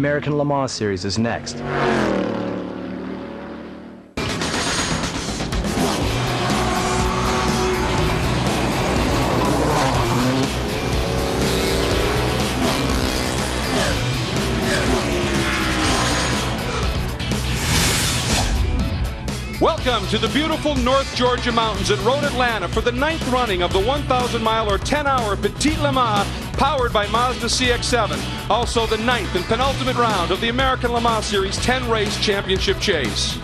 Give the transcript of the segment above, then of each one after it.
American Le Mans Series is next. Welcome to the beautiful North Georgia mountains at Road Atlanta for the 9th running of the 1,000-mile or 10-hour Petit Le Mans, powered by Mazda CX-7. Also the 9th and penultimate round of the American Le Mans Series 10-race championship chase.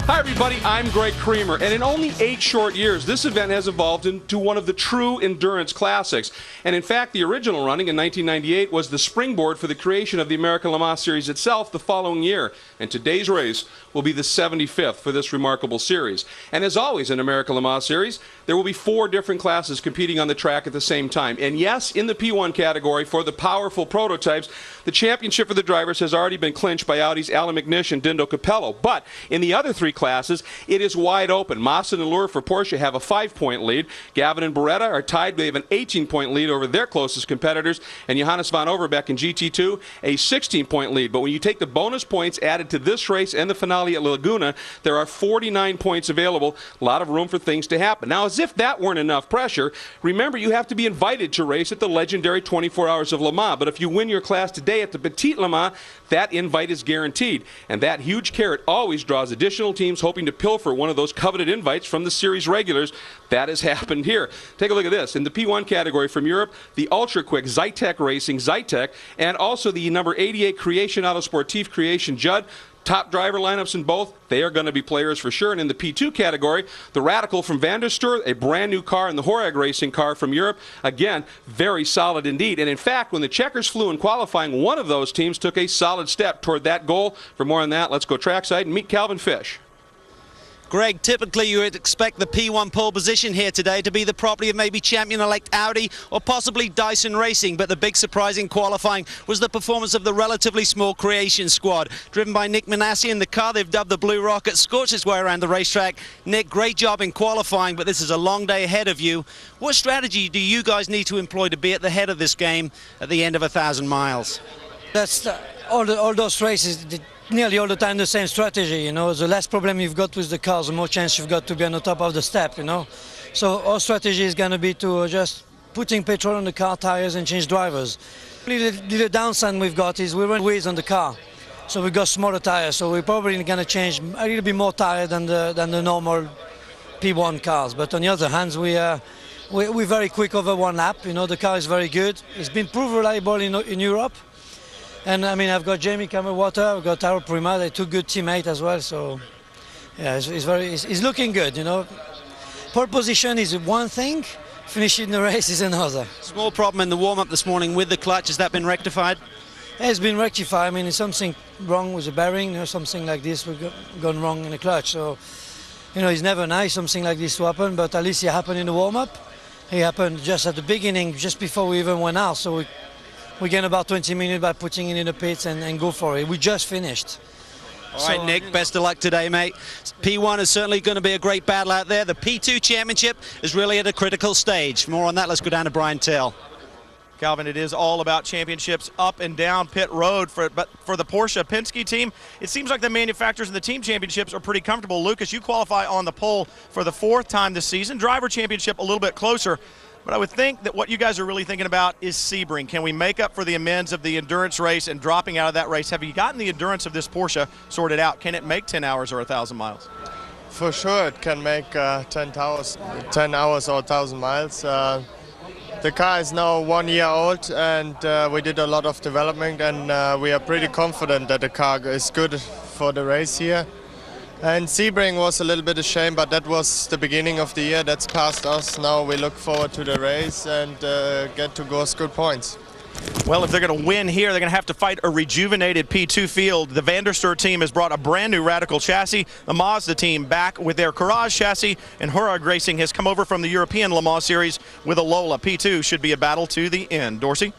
Hi everybody, I'm Greg Creamer, and in only 8 short years, this event has evolved into one of the true endurance classics. And in fact, the original running in 1998 was the springboard for the creation of the American Le Mans Series itself the following year. And today's race will be the 75th for this remarkable series. And as always in American Le Mans Series, there will be 4 different classes competing on the track at the same time. And yes, in the P1 category for the powerful prototypes, the championship for the drivers has already been clinched by Audi's Alan McNish and Dindo Capello. But in the other 3 classes, it is wide open. Massa and Allure for Porsche have a 5-point lead. Gavin and Beretta are tied. They have an 18-point lead over their closest competitors. And Johannes van Overbeek in GT2, a 16-point lead. But when you take the bonus points added to this race and the finale at Laguna, there are 49 points available. A lot of room for things to happen. Now, as if that weren't enough pressure, remember you have to be invited to race at the legendary 24 Hours of Le Mans. But if you win your class today at the Petit Le Mans, that invite is guaranteed. And that huge carrot always draws additional teams hoping to pilfer one of those coveted invites from the series regulars. That has happened here. Take a look at this. In the P1 category from Europe, the ultra-quick Zytek Racing, Zytek, and also the number 88 Creation Autosportif Creation Judd. Top driver lineups in both. They are going to be players for sure. And in the P2 category, the Radical from Van der Stur, a brand new car, and the Horag Racing car from Europe. Again, very solid indeed. And in fact, when the checkers flew in qualifying, one of those teams took a solid step toward that goal. For more on that, let's go trackside and meet Calvin Fish. Greg, typically you would expect the P1 pole position here today to be the property of maybe champion-elect Audi or possibly Dyson Racing, but the big surprise in qualifying was the performance of the relatively small Creation squad. Driven by Nick Manassi in the car they've dubbed the Blue Rocket, scorched its way around the racetrack. Nick, great job in qualifying, but this is a long day ahead of you. What strategy do you guys need to employ to be at the head of this game at the end of 1,000 miles? That's all those races. Nearly all the time the same strategy, you know. The less problem you've got with the cars, the more chance you've got to be on the top of the step, you know. So our strategy is going to be to just putting petrol on the car tires and change drivers. The downside we've got is we run wheels on the car, so we've got smaller tires, so we're probably going to change a little bit more tire than the normal P1 cars. But on the other hand, we're very quick over 1 lap, you know. The car is very good. It's been proved reliable in Europe. And I mean, I've got Jamie Camerwater, I've got Taro Prima, they're 2 good teammates as well. So, yeah, it's looking good, you know. Pole position is one thing, finishing the race is another. Small problem in the warm-up this morning with the clutch. Has that been rectified? Yeah, it's been rectified. I mean, it's something wrong with the bearing, you know, something like this we've gone wrong in the clutch. So, you know, it's never nice something like this to happen, but at least it happened in the warm-up. It happened just at the beginning, just before we even went out. So we gain about 20 minutes by putting it in the pits and go for it. We just finished. All right, Nick, best of luck today, mate. P1 is certainly going to be a great battle out there. The P2 championship is really at a critical stage. More on that, let's go down to Brian Till. Calvin, it is all about championships up and down pit road. But for the Porsche Penske team, it seems like the manufacturers in the team championships are pretty comfortable. Lucas, you qualify on the pole for the 4th time this season. Driver championship a little bit closer. But I would think that what you guys are really thinking about is Sebring. Can we make up for the amends of the endurance race and dropping out of that race? Have you gotten the endurance of this Porsche sorted out? Can it make 10 hours or 1,000 miles? For sure, it can make 10 hours or 1,000 miles. The car is now 1 year old, and we did a lot of development, and we are pretty confident that the car is good for the race here. And Sebring was a little bit a shame, but that was the beginning of the year. That's past us. Now we look forward to the race and get to go good points. Well, if they're going to win here, they're going to have to fight a rejuvenated P2 field. The Van der Stur team has brought a brand new Radical chassis. The Mazda team back with their Courage chassis, and Horag Racing has come over from the European Le Mans Series with a Lola. P2 should be a battle to the end. Dorsey?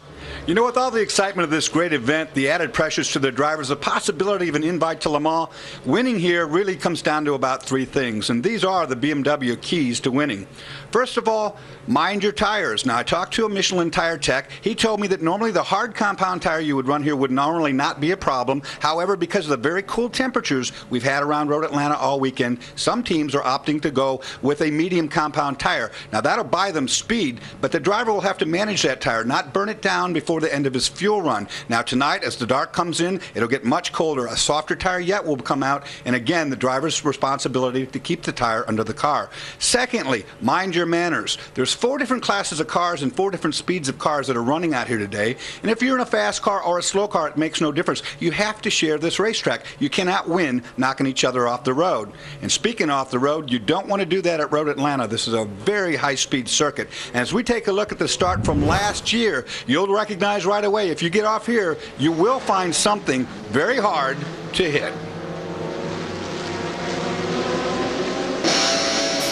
You know, with all the excitement of this great event, the added pressures to the drivers, the possibility of an invite to Le Mans, winning here really comes down to about three things, and these are the BMW keys to winning. First of all, mind your tires. Now, I talked to a Michelin tire tech. He told me that normally the hard compound tire you would run here would normally not be a problem. However, because of the very cool temperatures we've had around Road Atlanta all weekend, some teams are opting to go with a medium compound tire. Now, that'll buy them speed, but the driver will have to manage that tire, not burn it down before the end of his fuel run. Now, tonight, as the dark comes in, it'll get much colder. A softer tire yet will come out, and again, the driver's responsibility to keep the tire under the car. Secondly, mind your manners. There's 4 different classes of cars and 4 different speeds of cars that are running out here today, and if you're in a fast car or a slow car, it makes no difference. You have to share this racetrack. You cannot win knocking each other off the road. And speaking off the road, you don't want to do that at Road Atlanta. This is a very high-speed circuit. And as we take a look at the start from last year, you'll recognize right away, if you get off here, you will find something very hard to hit.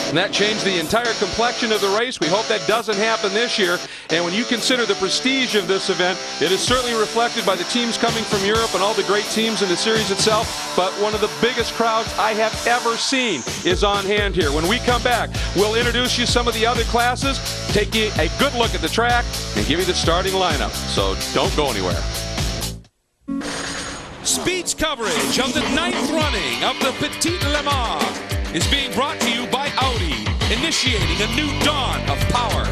And that changed the entire complexion of the race. We hope that doesn't happen this year. And when you consider the prestige of this event, it is certainly reflected by the teams coming from Europe and all the great teams in the series itself. But one of the biggest crowds I have ever seen is on hand here. When we come back, we'll introduce you some of the other classes, take you a good look at the track, and give you the starting lineup. So don't go anywhere. Speed's coverage of the 9th running of the Petit Le Mans is being brought to you by Audi, initiating a new dawn of power.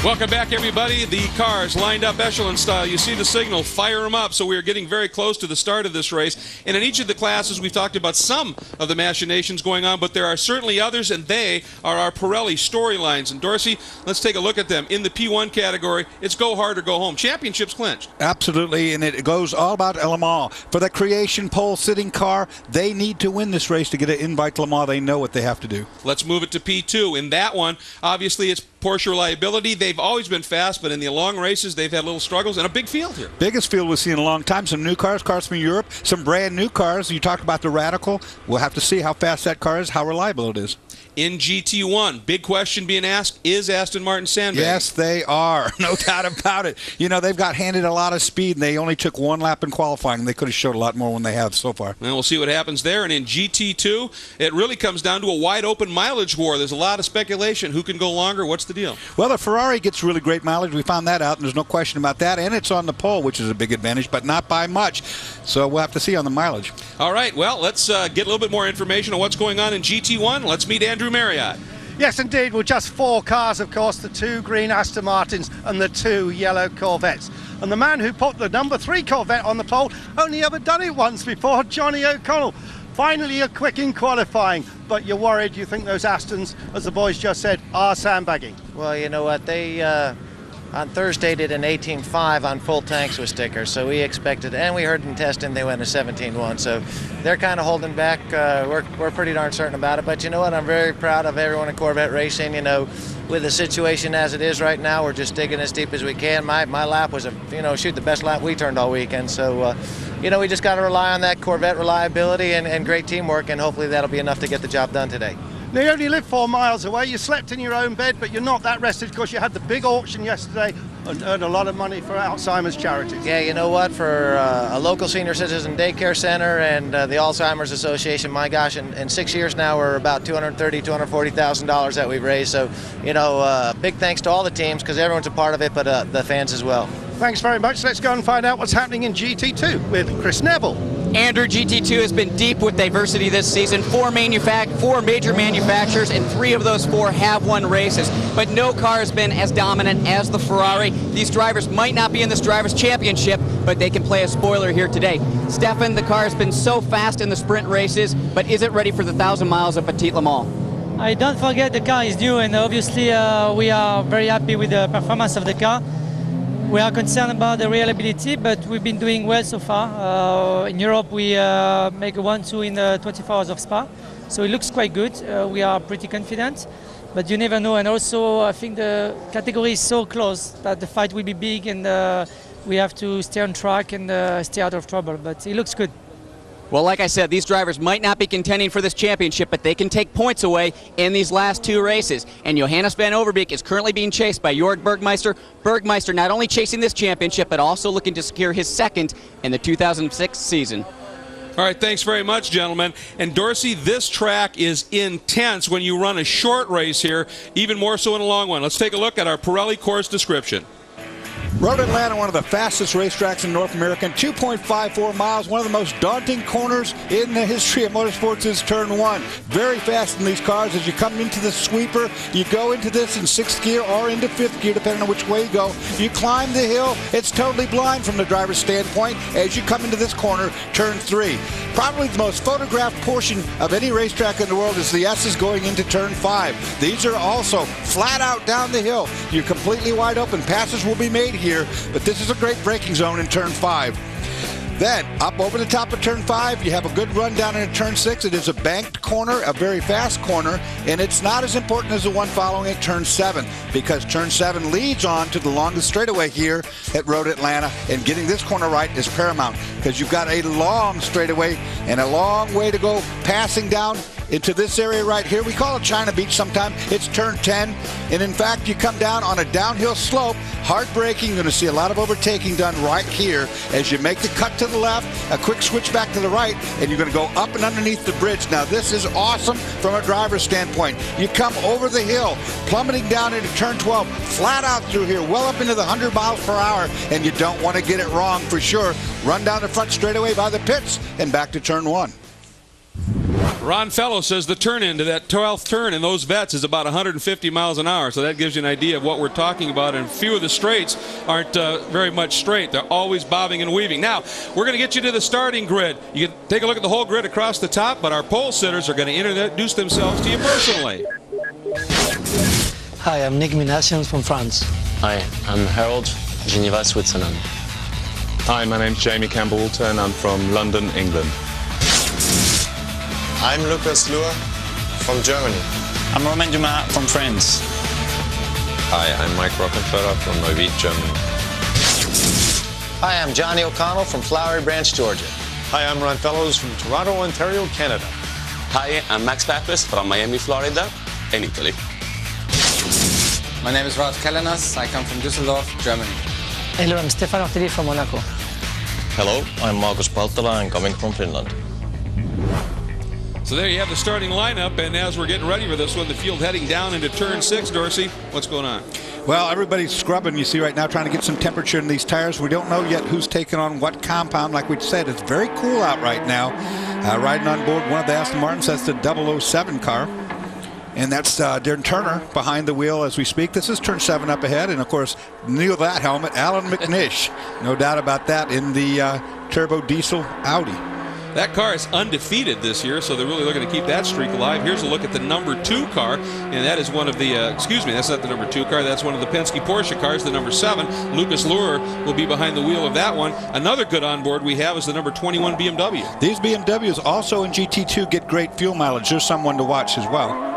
Welcome back, everybody. The cars lined up echelon style. You see the signal, fire them up. So we are getting very close to the start of this race. And in each of the classes, we've talked about some of the machinations going on, but there are certainly others, and they are our Pirelli storylines. And Dorsey, let's take a look at them. In the P1 category, it's go hard or go home. Championships clinched. Absolutely, and it goes all about Le Mans. For the creation pole sitting car, they need to win this race to get an invite to Le Mans. They know what they have to do. Let's move it to P2. In that one, obviously, it's Porsche reliability. They've always been fast, but in the long races, they've had little struggles, and a big field here. Biggest field we've seen in a long time. Some new cars from Europe, some brand new cars. You talked about the Radical. We'll have to see how fast that car is, how reliable it is. In GT1, big question being asked, is Aston Martin sandbagging? Yes, they are. No doubt about it. You know, they've got handed a lot of speed, and they only took 1 lap in qualifying. They could have showed a lot more when they have so far. And we'll see what happens there. And in GT2, it really comes down to a wide-open mileage war. There's a lot of speculation. Who can go longer? What's the deal? Well, the Ferrari gets really great mileage. We found that out, and there's no question about that. And it's on the pole, which is a big advantage, but not by much. So we'll have to see on the mileage. All right, well, let's get a little bit more information on what's going on in GT1. Let's meet Andrew Marriott. Yes, indeed. Well, just 4 cars, of course, the 2 green Aston Martins and the 2 yellow Corvettes. And the man who put the number 3 Corvette on the pole only ever done it once before, Johnny O'Connell. Finally a quick in qualifying, but you're worried, you think those Astons, as the boys just said, are sandbagging. Well, you know what, they on Thursday did an 18.5 on full tanks with stickers, so we expected, and we heard in testing they went a 17.1, so they're kind of holding back. We're pretty darn certain about it, but you know what, I'm very proud of everyone in Corvette Racing. You know, with the situation as it is right now, we're just digging as deep as we can. My lap was the best lap we turned all weekend, so you know, we just got to rely on that Corvette reliability and great teamwork, and hopefully that'll be enough to get the job done today. Now, you only live 4 miles away. You slept in your own bed, but you're not that rested because you had the big auction yesterday and earned a lot of money for Alzheimer's charities. Yeah, you know what? For a local senior citizen daycare center and the Alzheimer's Association, my gosh, in 6 years now, we're about $230,000, $240,000 that we've raised. So, you know, big thanks to all the teams because everyone's a part of it, but the fans as well. Thanks very much. Let's go and find out what's happening in GT2 with Chris Neville. Andrew, GT2 has been deep with diversity this season. 4 major manufacturers, and 3 of those 4 have won races. But no car has been as dominant as the Ferrari. These drivers might not be in this Drivers' Championship, but they can play a spoiler here today. Stefan, the car has been so fast in the sprint races, but is it ready for the 1,000 miles of Petit Le Mans? I don't forget the car is new, and obviously we are very happy with the performance of the car. We are concerned about the reliability, but we've been doing well so far. In Europe, we make a 1-2 in the 24 hours of Spa, so it looks quite good. We are pretty confident, but you never know. And also, I think the category is so close that the fight will be big, and we have to stay on track and stay out of trouble. But it looks good. Well, like I said, these drivers might not be contending for this championship, but they can take points away in these last 2 races. And Johannes van Overbeek is currently being chased by Jorg Bergmeister. Bergmeister not only chasing this championship, but also looking to secure his 2nd in the 2006 season. All right, thanks very much, gentlemen. And Dorsey, this track is intense when you run a short race here, even more so in a long one. Let's take a look at our Pirelli course description. Road Atlanta, one of the fastest racetracks in North America, 2.54 miles, one of the most daunting corners in the history of motorsports is turn 1. Very fast in these cars. As you come into the sweeper, you go into this in 6th gear or into 5th gear, depending on which way you go. You climb the hill. It's totally blind from the driver's standpoint as you come into this corner, turn 3. Probably the most photographed portion of any racetrack in the world is the S's going into turn 5. These are also flat out down the hill. You're completely wide open. Passes will be made here, but this is a great braking zone in turn 5. Then up over the top of turn 5, you have a good run down into turn 6. It is a banked corner, a very fast corner, and it's not as important as the one following it, turn 7, because turn 7 leads on to the longest straightaway here at Road Atlanta, and getting this corner right is paramount, because you've got a long straightaway and a long way to go passing down into this area right here. We call it China Beach sometimes. It's turn 10, and in fact you come down on a downhill slope, hard braking. You're going to see a lot of overtaking done right here as you make the cut to the left, a quick switch back to the right, and you're going to go up and underneath the bridge. Now this is awesome from a driver's standpoint. You come over the hill, plummeting down into turn 12, flat out through here, well up into the 100 miles per hour, and you don't want to get it wrong for sure. Run down the front straightaway by the pits and back to turn 1. Ron Fellow says the turn into that 12th turn in those vets is about 150 miles an hour, so that gives you an idea of what we're talking about, and a few of the straights aren't very much straight. They're always bobbing and weaving. Now, we're going to get you to the starting grid. You can take a look at the whole grid across the top, but our pole sitters are going to introduce themselves to you personally. Hi, I'm Nick Minassian from France. Hi, I'm Harold, Geneva, Switzerland. Hi, my name's Jamie Campbell-Walter and I'm from London, England. I'm Lucas Luhr from Germany. I'm Romain Dumas from France. Hi, I'm Mike Rockenfeller from Neuwied, Germany. Hi, I'm Johnny O'Connell from Flowery Branch, Georgia. Hi, I'm Ron Fellows from Toronto, Ontario, Canada. Hi, I'm Max Pappas from Miami, Florida, and Italy. My name is Rod Kalanas. I come from Düsseldorf, Germany. Hello, I'm Stefano Ortelli from Monaco. Hello, I'm Markus Paltala and coming from Finland. So there you have the starting lineup, and as we're getting ready for this one, the field heading down into turn 6. Dorsey, what's going on? Well, everybody's scrubbing, you see right now, trying to get some temperature in these tires. We don't know yet who's taking on what compound. Like we said, it's very cool out right now. Riding on board one of the Aston Martins, that's the 007 car. And that's Darren Turner behind the wheel as we speak. This is turn 7 up ahead, and of course, Neil that helmet, Alan McNish. No doubt about that in the turbo diesel Audi. That car is undefeated this year, so they're really looking to keep that streak alive. Here's a look at the number 2 car, and that is one of the, excuse me, that's not the number 2 car, that's one of the Penske Porsche cars, the number 7. Lucas Luhr will be behind the wheel of that one. Another good onboard we have is the number 21 BMW. These BMWs also in GT2 get great fuel mileage. There's someone to watch as well.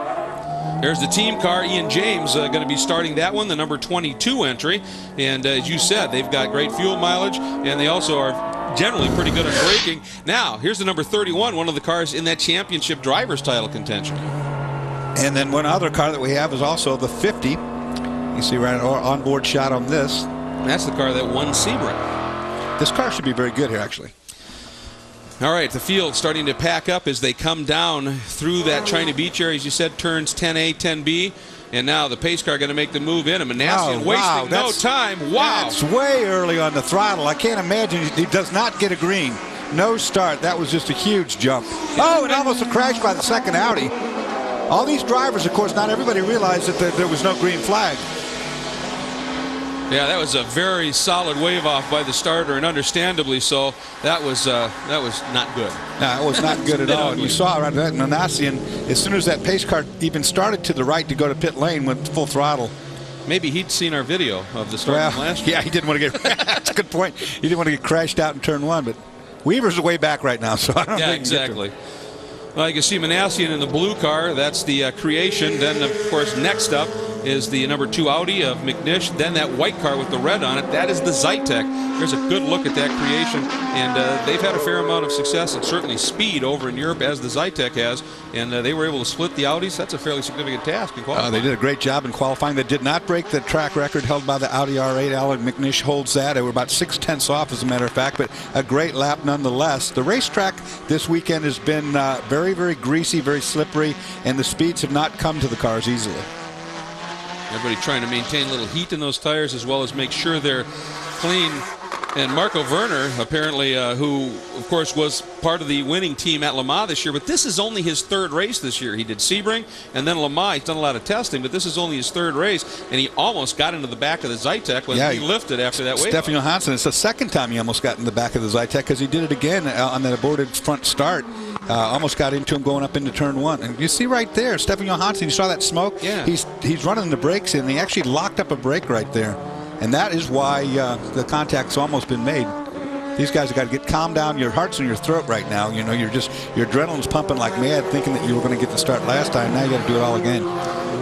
There's the team car. Ian James going to be starting that one, the number 22 entry. And as you said, they've got great fuel mileage, and they also are generally pretty good at braking. Now, here's the number 31, one of the cars in that championship driver's title contention. And then one other car that we have is also the 50. You see right on board shot on this. And that's the car that won Sebring. This car should be very good here, actually. All right, the field starting to pack up as they come down through that China Beach area. As you said, turns 10A, 10B. And now the pace car going to make the move in. And Manassian wasting no time. Wow. That's way early on the throttle. I can't imagine. He does not get a green. No start. That was just a huge jump. Oh, and almost a crash by the second Audi. All these drivers, of course, not everybody realized that there was no green flag. Yeah, that was a very solid wave off by the starter, and understandably so. That was not good. No, it was not good at all. And you saw right that Manassian, as soon as that pace car even started to the right to go to pit lane, went full throttle. Maybe he'd seen our video of the start from last year. Yeah, he didn't want to get. That's a good point. He didn't want to get crashed out in turn 1, but Weaver's way back right now, so I don't. Yeah, exactly. Well, you can see Manassian in the blue car. That's the Creation. Then, of course, next up is the number 2 Audi of McNish. Then that white car with the red on it, that is the Zytek. There's a good look at that creation, and they've had a fair amount of success and certainly speed over in Europe, as the Zytek has, and they were able to split the Audis. That's a fairly significant task in qualifying. They did a great job in qualifying. They did not break the track record held by the Audi R8. Alan McNish holds that. They were about 6/10 off, as a matter of fact, but a great lap nonetheless. The racetrack this weekend has been very, very greasy, very slippery, and the speeds have not come to the cars easily. Everybody trying to maintain a little heat in those tires as well as make sure they're clean. And Marco Werner, apparently, who, of course, was part of the winning team at Le Mans this year, but this is only his 3rd race this year. He did Sebring and then Le Mans. He's done a lot of testing, but this is only his 3rd race, and he almost got into the back of the Zytek when he lifted after that wave. Stefan Johansson, it's the 2nd time he almost got in the back of the Zytek, because he did it again on that aborted front start. Almost got into him going up into turn 1. And you see right there, Stefan Johansson, you saw that smoke? Yeah. He's running the brakes in. He actually locked up a brake right there. And that is why the contact's almost been made. These guys have got to get calm down. Your heart's in your throat right now. You know, your adrenaline's pumping like mad, thinking that you were going to get the start last time. Now you got to do it all again.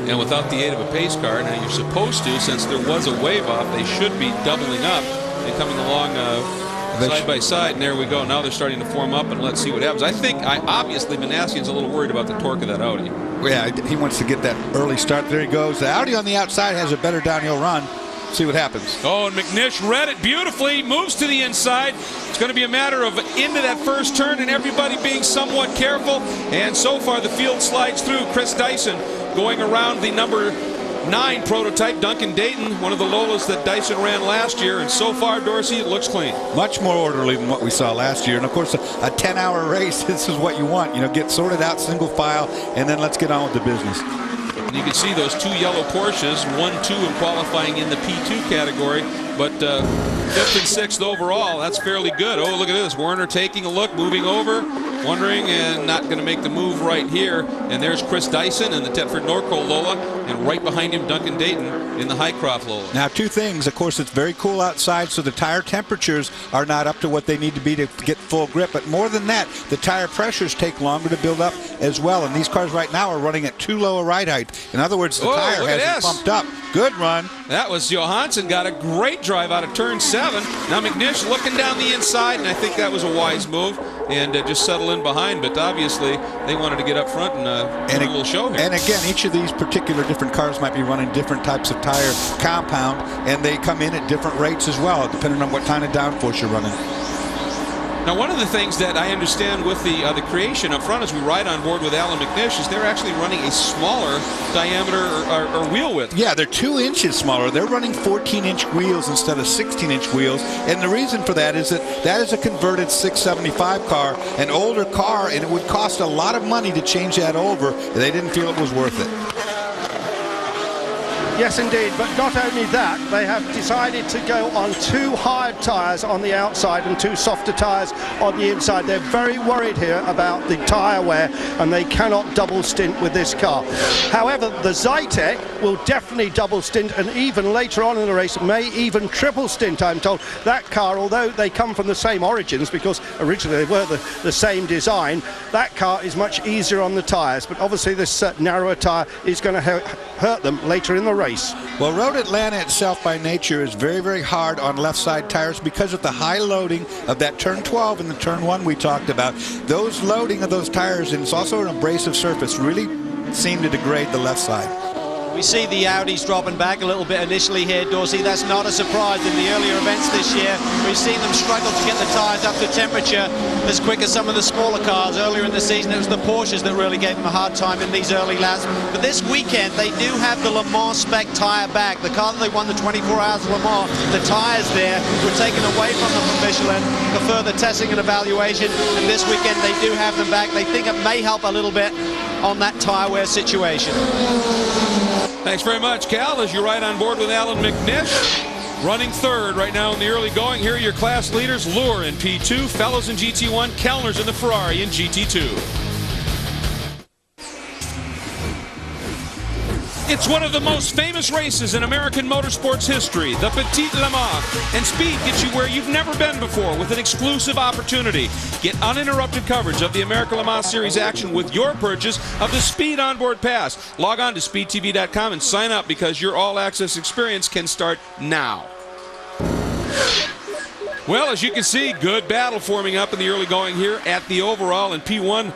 And without the aid of a pace car, now you're supposed to, since there was a wave off, they should be doubling up and coming along side by side. And there we go. Now they're starting to form up, and let's see what happens. I think obviously Manassian's a little worried about the torque of that Audi. Well, yeah, he wants to get that early start. There he goes. The Audi on the outside has a better downhill run. See what happens. Oh, and McNish read it beautifully, moves to the inside. It's going to be a matter of into that first turn and everybody being somewhat careful. And so far the field slides through. Chris Dyson going around the number 9 prototype, Duncan Dayton, one of the Lolas that Dyson ran last year. And so far, Dorsey, it looks clean. Much more orderly than what we saw last year. And of course, a 10-hour race, this is what you want. You know, get sorted out single file, and then let's get on with the business. You can see those 2 yellow Porsches, 1-2 in qualifying in the P2 category, but 5th and 6th overall. That's fairly good. Oh, look at this. Werner taking a look, moving over, wondering, and not going to make the move right here. And there's Chris Dyson in the Thetford Norco Lola, and right behind him, Duncan Dayton in the Highcroft Lola. Now, 2 things. Of course, it's very cool outside, so the tire temperatures are not up to what they need to be to get full grip. But more than that, the tire pressures take longer to build up as well. And these cars right now are running at too low a ride height. In other words, the tire hasn't pumped up. Good run. That was Johansson, got a great drive out of turn 7. Now McNish looking down the inside, and I think that was a wise move, and just settle in behind. But obviously, they wanted to get up front and a little show here. And again, each of these particular different cars might be running different types of tire compound, and they come in at different rates as well, depending on what kind of downforce you're running. Now, one of the things that I understand with the creation up front as we ride on board with Alan McNish is they're actually running a smaller diameter or wheel width. Yeah, they're 2 inches smaller. They're running 14-inch wheels instead of 16-inch wheels. And the reason for that is that is a converted 675 car, an older car, and it would cost a lot of money to change that over. They didn't feel it was worth it. Yes, indeed, but not only that, they have decided to go on 2 hard tyres on the outside and 2 softer tyres on the inside. They're very worried here about the tyre wear, and they cannot double stint with this car. However, the Zytek will definitely double stint, and even later on in the race may even triple stint, I'm told. That car, although they come from the same origins, because originally they were the same design, that car is much easier on the tyres, but obviously this narrower tyre is going to hurt them later in the race. Well, Road Atlanta itself by nature is very, very hard on left side tires because of the high loading of that turn 12 and the turn 1 we talked about. Those loading of those tires, and it's also an abrasive surface, really seem to degrade the left side. We see the Audis dropping back a little bit initially here, Dorsey. That's not a surprise. In the earlier events this year, we've seen them struggle to get the tyres up to temperature as quick as some of the smaller cars. Earlier in the season, it was the Porsches that really gave them a hard time in these early laps. But this weekend, they do have the Le Mans spec tyre back. The car that they won the 24 Hours of Le Mans, the tyres there were taken away from them from Michelin for further testing and evaluation. And this weekend, they do have them back. They think it may help a little bit on that tyre wear situation. Thanks very much, Cal, as you ride on board with Alan McNish. Running 3rd right now in the early going. Here are your class leaders: Lure in P2, Fellows in GT1, Kellner's in the Ferrari in GT2. It's one of the most famous races in American motorsports history, the Petit Le Mans. And speed gets you where you've never been before with an exclusive opportunity. Get uninterrupted coverage of the American Le Mans Series action with your purchase of the Speed Onboard Pass. Log on to speedtv.com and sign up because your all-access experience can start now. Well, as you can see, good battle forming up in the early going here at the overall and P1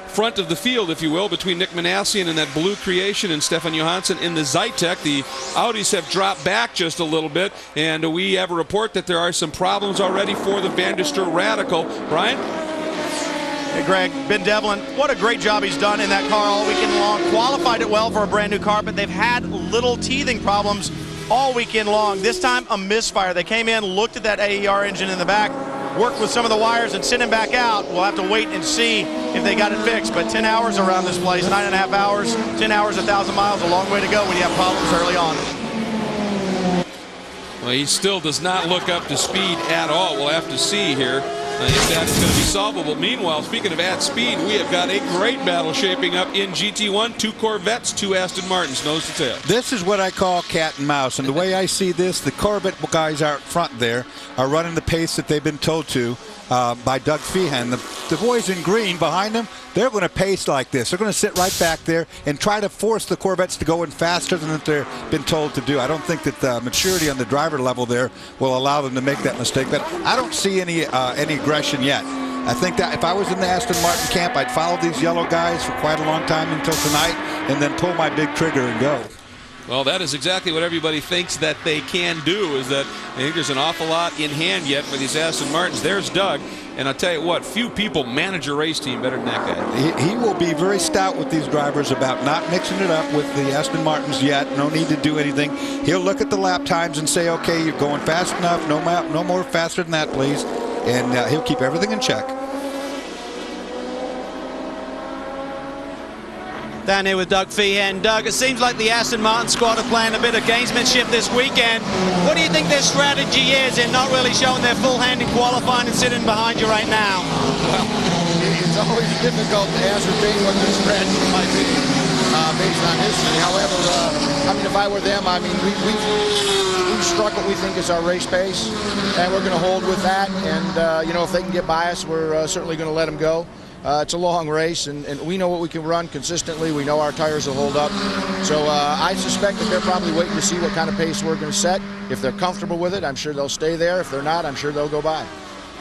front of the field, if you will, between Nick Manassian and that blue creation and Stefan Johansson in the Zytek. The Audis have dropped back just a little bit, and we have a report that there are some problems already for the Van der Stur Radical. Brian? Hey, Greg, Ben Devlin, what a great job he's done in that car all weekend long. Qualified it well for a brand new car, but they've had little teething problems all weekend long. This time, a misfire. They came in, looked at that AER engine in the back, worked with some of the wires and sent him back out. We'll have to wait and see if they got it fixed. But 10 hours around this place, 9.5 hours, 10 hours, 1,000 miles, a long way to go when you have problems early on. Well, he still does not look up to speed at all. We'll have to see here if that's going to be solvable. Meanwhile, speaking of at speed, we have got a great battle shaping up in GT1. 2 Corvettes, 2 Aston Martins, nose to tail. This is what I call cat and mouse. And the way I see this, the Corvette guys out front there are running the pace that they've been told to by Doug Feehan. The boys in green behind them, they're going to pace like this. They're going to sit right back there and try to force the Corvettes to go in faster than they've been told to do. I don't think that the maturity on the driver level there will allow them to make that mistake. But I don't see any aggression yet. I think that if I was in the Aston Martin camp, I'd follow these yellow guys for quite a long time until tonight and then pull my big trigger and go. Well, that is exactly what everybody thinks that they can do, is that I think there's an awful lot in hand yet for these Aston Martins. There's Doug, and I'll tell you what, few people manage a race team better than that guy. He will be very stout with these drivers about not mixing it up with the Aston Martins yet. No need to do anything. He'll look at the lap times and say, okay, you're going fast enough. No more faster than that, please. And he'll keep everything in check. Down here with Doug Feehan. Doug, it seems like the Aston Martin squad are playing a bit of gamesmanship this weekend. What do you think their strategy is in not really showing their full hand in qualifying and sitting behind you right now? Well, it's always difficult to ascertain what their strategy might be based on history. However, I mean, if I were them, I mean, we've struck what we think is our race pace, and we're going to hold with that. And, you know, if they can get by us, we're certainly going to let them go. It's a long race, and we know what we can run consistently. We know our tires will hold up. So I suspect that they're probably waiting to see what kind of pace we're going to set. If they're comfortable with it, I'm sure they'll stay there. If they're not, I'm sure they'll go by.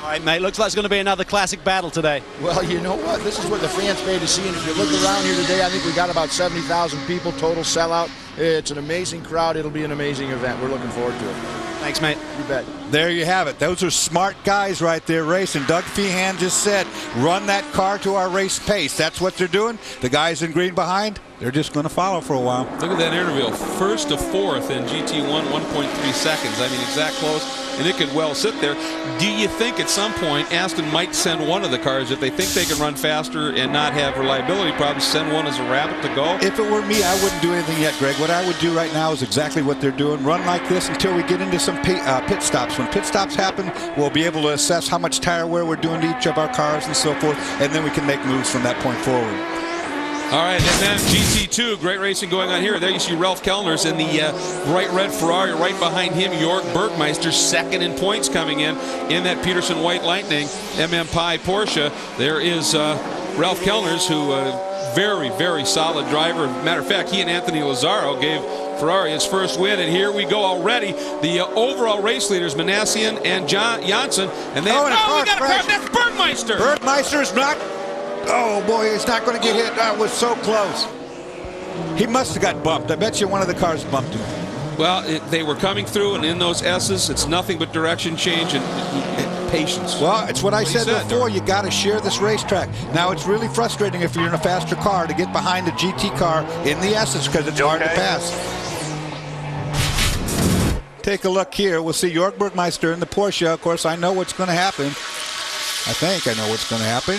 All right, mate, looks like it's going to be another classic battle today. Well, you know what? This is what the fans pay to see, and if you look around here today, I think we got about 70,000 people, total sellout. It's an amazing crowd. It'll be an amazing event. We're looking forward to it. Thanks, mate. You bet. There you have it. Those are smart guys right there racing. Doug Feehan just said, run that car to our race pace. That's what they're doing. The guys in green behind, they're just going to follow for a while. Look at that interval. First to fourth in GT1, 1.3 seconds. I mean, it's that close, and it could well sit there. Do you think at some point Aston might send one of the cars, if they think they can run faster and not have reliability problems, send one as a rabbit to go? If it were me, I wouldn't do anything yet, Greg. What I would do right now is exactly what they're doing. Run like this until we get into some pit stops. When pit stops happen, we'll be able to assess how much tire wear we're doing to each of our cars and so forth, and then we can make moves from that point forward. All right, and then GT2, great racing going on here. There you see Ralph Kellner's in the bright red Ferrari. Right behind him, Jörg Bergmeister, second in points coming in that Peterson White Lightning MM Pi Porsche. There is Ralph Kellner's, who very, very solid driver. Matter of fact, he and Anthony Lazzaro gave Ferrari his first win, and here we go already. The overall race leaders, Manassian and Janssen, and they we got a car. That's Bergmeister. Bergmeister's not. Oh boy, he's not going to get hit. That was so close. He must have got bumped. I bet you one of the cars bumped him. Well, they were coming through, and in those S's, it's nothing but direction change and patience. Well, it's what I said before. You got to share this racetrack. Now, it's really frustrating if you're in a faster car to get behind a GT car in the S's because it's hard to pass. Take a look here. We'll see Jörg Bergmeister in the Porsche. Of course, I know what's going to happen. I think I know what's going to happen.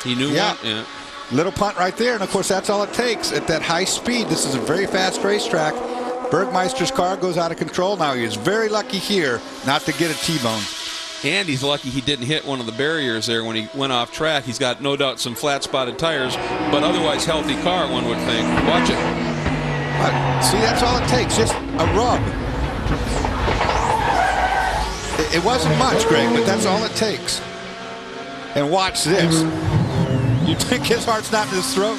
He knew what? Yeah. Little punt right there, and of course that's all it takes at that high speed. This is a very fast racetrack. Bergmeister's car goes out of control. Now he is very lucky here not to get a T-bone. And he's lucky he didn't hit one of the barriers there when he went off track. He's got no doubt some flat spotted tires, but otherwise healthy car, one would think. Watch it. See, that's all it takes, just a rub. It wasn't much, Greg, but that's all it takes. And watch this. You think his heart's not in his throat?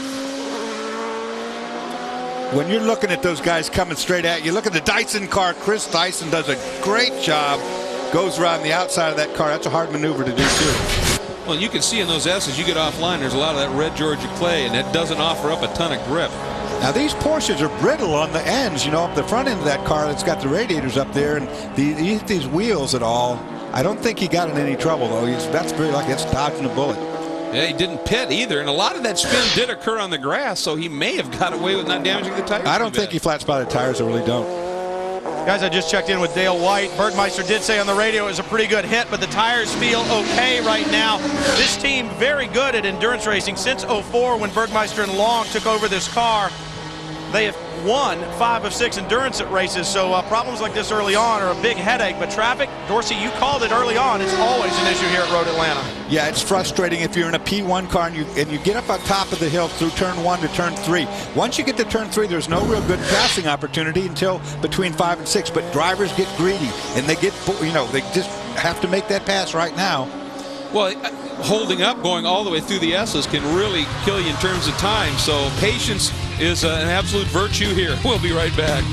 When you're looking at those guys coming straight at you, look at the Dyson car. Chris Dyson does a great job. Goes around the outside of that car. That's a hard maneuver to do, too. Well, you can see in those S's, you get offline, there's a lot of that red Georgia clay, and it doesn't offer up a ton of grip. Now, these Porsches are brittle on the ends, you know, up the front end of that car that's got the radiators up there, and these wheels at all. I don't think he got in any trouble, though. That's very lucky. That's dodging a bullet. Yeah, he didn't pit either, and a lot of that spin did occur on the grass, so he may have got away with not damaging the tires. I don't think he flat spotted tires. I really don't. Guys, I just checked in with Dale White. Bergmeister did say on the radio it was a pretty good hit, but the tires feel okay right now. This team very good at endurance racing. Since '04, when Bergmeister and Long took over this car, they have won 5 of 6 endurance races, so problems like this early on are a big headache. But traffic, Dorsey, you called it early on. It's always an issue here at Road Atlanta. Yeah, it's frustrating if you're in a P1 car and you get up on top of the hill through turn 1 to turn 3. Once you get to turn 3, there's no real good passing opportunity until between 5 and 6. But drivers get greedy, and they get, you know, they just have to make that pass right now. Well, holding up, going all the way through the S's can really kill you in terms of time. So patience is an absolute virtue here. We'll be right back.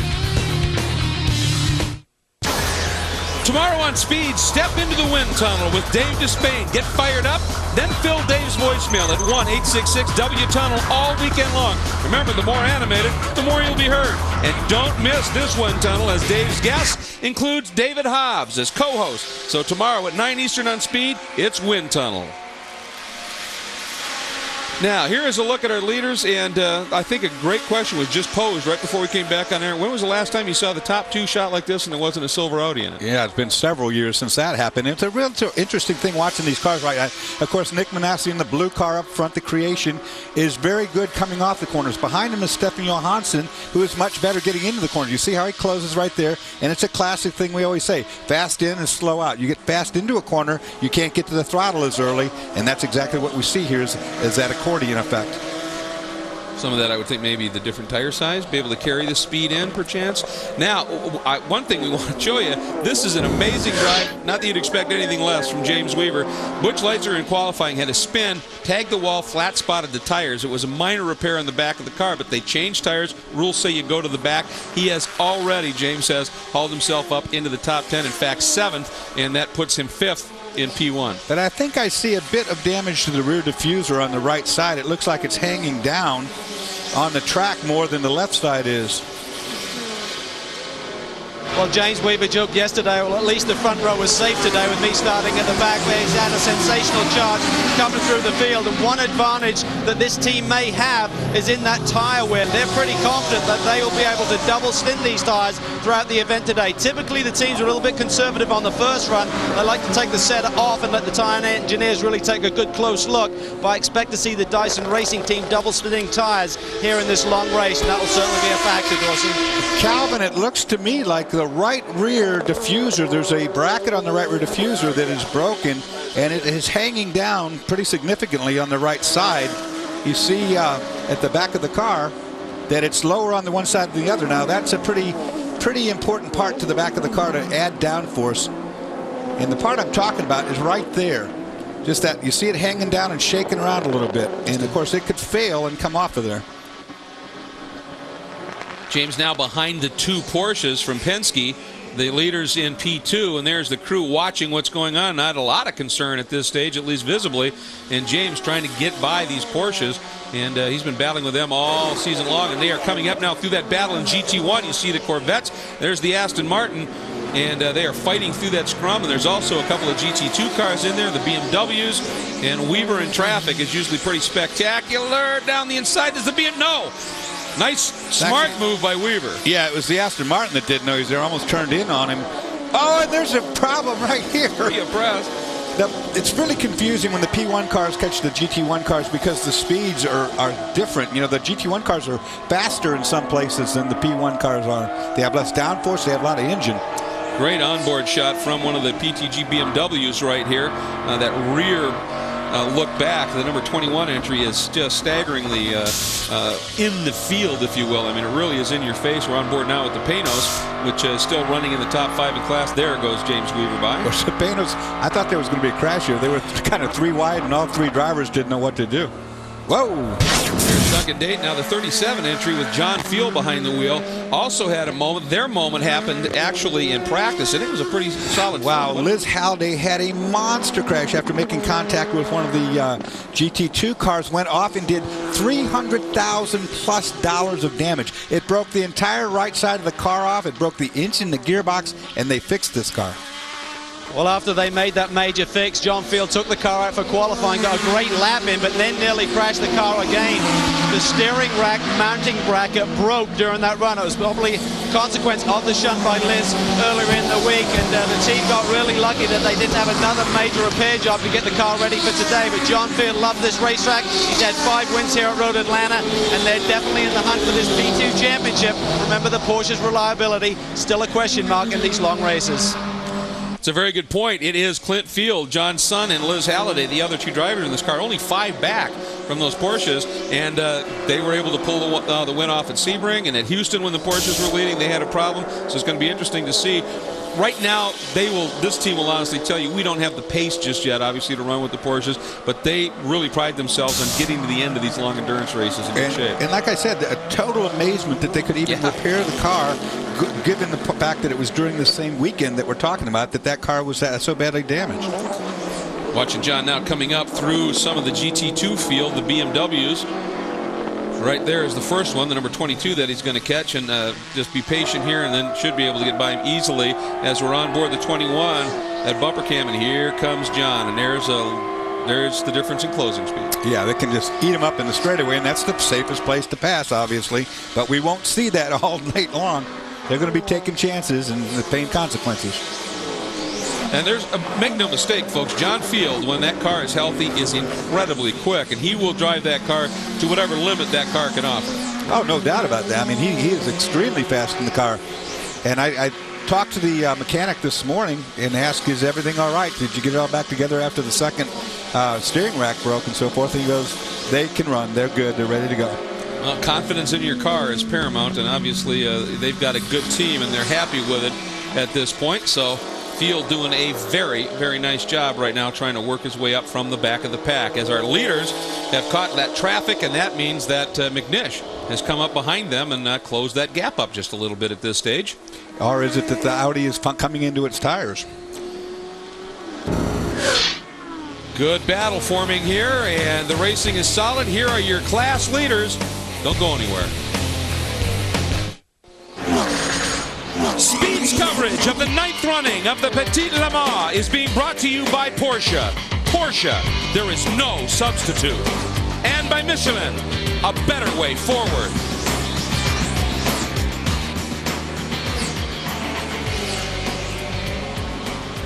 Tomorrow on Speed, step into the wind tunnel with Dave Despain. Get fired up, then fill Dave's voicemail at 1-866-W-TUNNEL all weekend long. Remember, the more animated, the more you'll be heard. And don't miss this wind tunnel, as Dave's guest includes David Hobbs as co-host. So tomorrow at 9 Eastern on Speed, it's Wind Tunnel. Now, here is a look at our leaders, and I think a great question was just posed right before we came back on air. When was the last time you saw the top 2 shot like this and there wasn't a silver Audi in it? Yeah, it's been several years since that happened. It's a real interesting thing watching these cars right now. Of course, Nick Manassi in the blue car up front, the Creation, is very good coming off the corners. Behind him is Stefan Johansson, who is much better getting into the corners. You see how he closes right there, and it's a classic thing we always say, fast in and slow out. You get fast into a corner, you can't get to the throttle as early, and that's exactly what we see here is that accordion effect. Some of that, I would think, maybe the different tire size, be able to carry the speed in, perchance. Now, one thing we want to show you, this is an amazing drive. Not that you'd expect anything less from James Weaver. Butch Leitzer in qualifying had a spin, tagged the wall, flat spotted the tires. It was a minor repair on the back of the car, but they changed tires. Rules say you go to the back. He has already, James says, hauled himself up into the top 10. In fact, 7th, and that puts him 5th in P1. But I think I see a bit of damage to the rear diffuser on the right side. It looks like it's hanging down on the track more than the left side is. Well, James Weaver joked yesterday, well, at least the front row was safe today with me starting at the back there. He's had a sensational charge coming through the field. And one advantage that this team may have is in that tire wear. They're pretty confident that they will be able to double stint these tires throughout the event today. Typically, the teams are a little bit conservative on the first run. They like to take the set off and let the tire engineers really take a good close look. But I expect to see the Dyson Racing team double stinting tires here in this long race, and that will certainly be a factor, Dawson. Calvin, it looks to me like the right rear diffuser, there's a bracket on the right rear diffuser that is broken, and it is hanging down pretty significantly on the right side. You see at the back of the car that it's lower on the one side than the other. Now that's a pretty important part to the back of the car to add downforce, and the part I'm talking about is right there. Just that you see it hanging down and shaking around a little bit, and of course it could fail and come off of there. James now behind the 2 Porsches from Penske, the leaders in P2, and there's the crew watching what's going on. Not a lot of concern at this stage, at least visibly, and James trying to get by these Porsches, and he's been battling with them all season long, and they are coming up now through that battle in GT1. You see the Corvettes, there's the Aston Martin, and they are fighting through that scrum, and there's also a couple of GT2 cars in there, the BMWs, and Weaver in traffic is usually pretty spectacular. Down the inside is the BMW. No! Nice, smart move by Weaver. Yeah, it was the Aston Martin that didn't know he's there, almost turned in on him. Oh, and there's a problem right here. Pretty impressed. It's really confusing when the P1 cars catch the GT1 cars because the speeds are different. You know, the GT1 cars are faster in some places than the P1 cars are. They have less downforce, they have a lot of engine. Great onboard shot from one of the PTG BMWs right here. That rear look back, the number 21 entry is just staggeringly in the field, if you will. I mean, it really is in your face. We're on board now with the Panos, which is still running in the top 5 in class. There goes James Weaver by. Well, the Panos, I thought there was going to be a crash here. They were kind of 3 wide, and all 3 drivers didn't know what to do. Whoa! Here's second date. Now the 37 entry with John Field behind the wheel also had a moment. Their moment happened actually in practice, and it was a pretty solid. Wow, Liz Halliday had a monster crash after making contact with one of the GT2 cars, went off and did $300,000+ of damage. It broke the entire right side of the car off. It broke the engine, the gearbox, and they fixed this car. Well, after they made that major fix, John Field took the car out for qualifying, got a great lap in, but then nearly crashed the car again. The steering rack mounting bracket broke during that run. It was probably a consequence of the shunt by Liz earlier in the week, and the team got really lucky that they didn't have another major repair job to get the car ready for today. But John Field loved this racetrack. He's had 5 wins here at Road Atlanta, and they're definitely in the hunt for this P2 championship. Remember, the Porsche's reliability still a question mark in these long races. It's a very good point. It is Clint Field, John's son, and Liz Halliday, the other 2 drivers in this car, only 5 back from those Porsches, and they were able to pull the win off at Sebring, and at Houston when the Porsches were leading, they had a problem. So it's going to be interesting to see. Right now, this team will honestly tell you, we don't have the pace just yet, obviously, to run with the Porsches, but they really pride themselves on getting to the end of these long endurance races in good shape. And like I said, a total amazement that they could even repair the car, given the fact that it was during the same weekend that we're talking about, that car was so badly damaged. Watching John now coming up through some of the GT2 field, the BMWs. Right there is the first one, the number 22 that he's going to catch, and just be patient here, and then should be able to get by him easily as we're on board the 21 at bumper cam, and here comes John, and there's the difference in closing speed. Yeah, they can just eat him up in the straightaway, and that's the safest place to pass, obviously, but we won't see that all night long. They're going to be taking chances and paying consequences. And make no mistake, folks, John Field, when that car is healthy, is incredibly quick, and he will drive that car to whatever limit that car can offer. Oh, no doubt about that. I mean, he is extremely fast in the car. And I talked to the mechanic this morning and asked, is everything all right? Did you get it all back together after the second steering rack broke and so forth? And he goes, they can run. They're good. They're ready to go. Well, confidence in your car is paramount, and obviously they've got a good team, and they're happy with it at this point. So Field doing a very, very nice job right now trying to work his way up from the back of the pack as our leaders have caught that traffic, and that means that McNish has come up behind them and closed that gap up just a little bit at this stage. Or is it that the Audi is coming into its tires? Good battle forming here, and the racing is solid. Here are your class leaders. Don't go anywhere. Speed's coverage of the 9th running of the Petit Le Mans is being brought to you by Porsche. Porsche, there is no substitute. And by Michelin, a better way forward.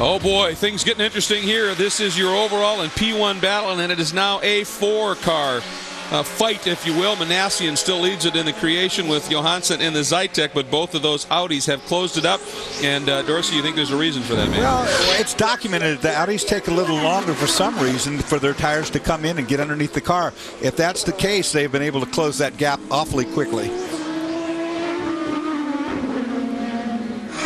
Oh boy, things getting interesting here. This is your overall and P1 battle, and then it is now a 4-car fight, if you will. Manassian still leads it in the creation with Johansson in the Zytek, but both of those Audis have closed it up. And Dorsey, you think there's a reason for that, man? Well, it's documented that Audis take a little longer for some reason for their tires to come in and get underneath the car. If that's the case, they've been able to close that gap awfully quickly.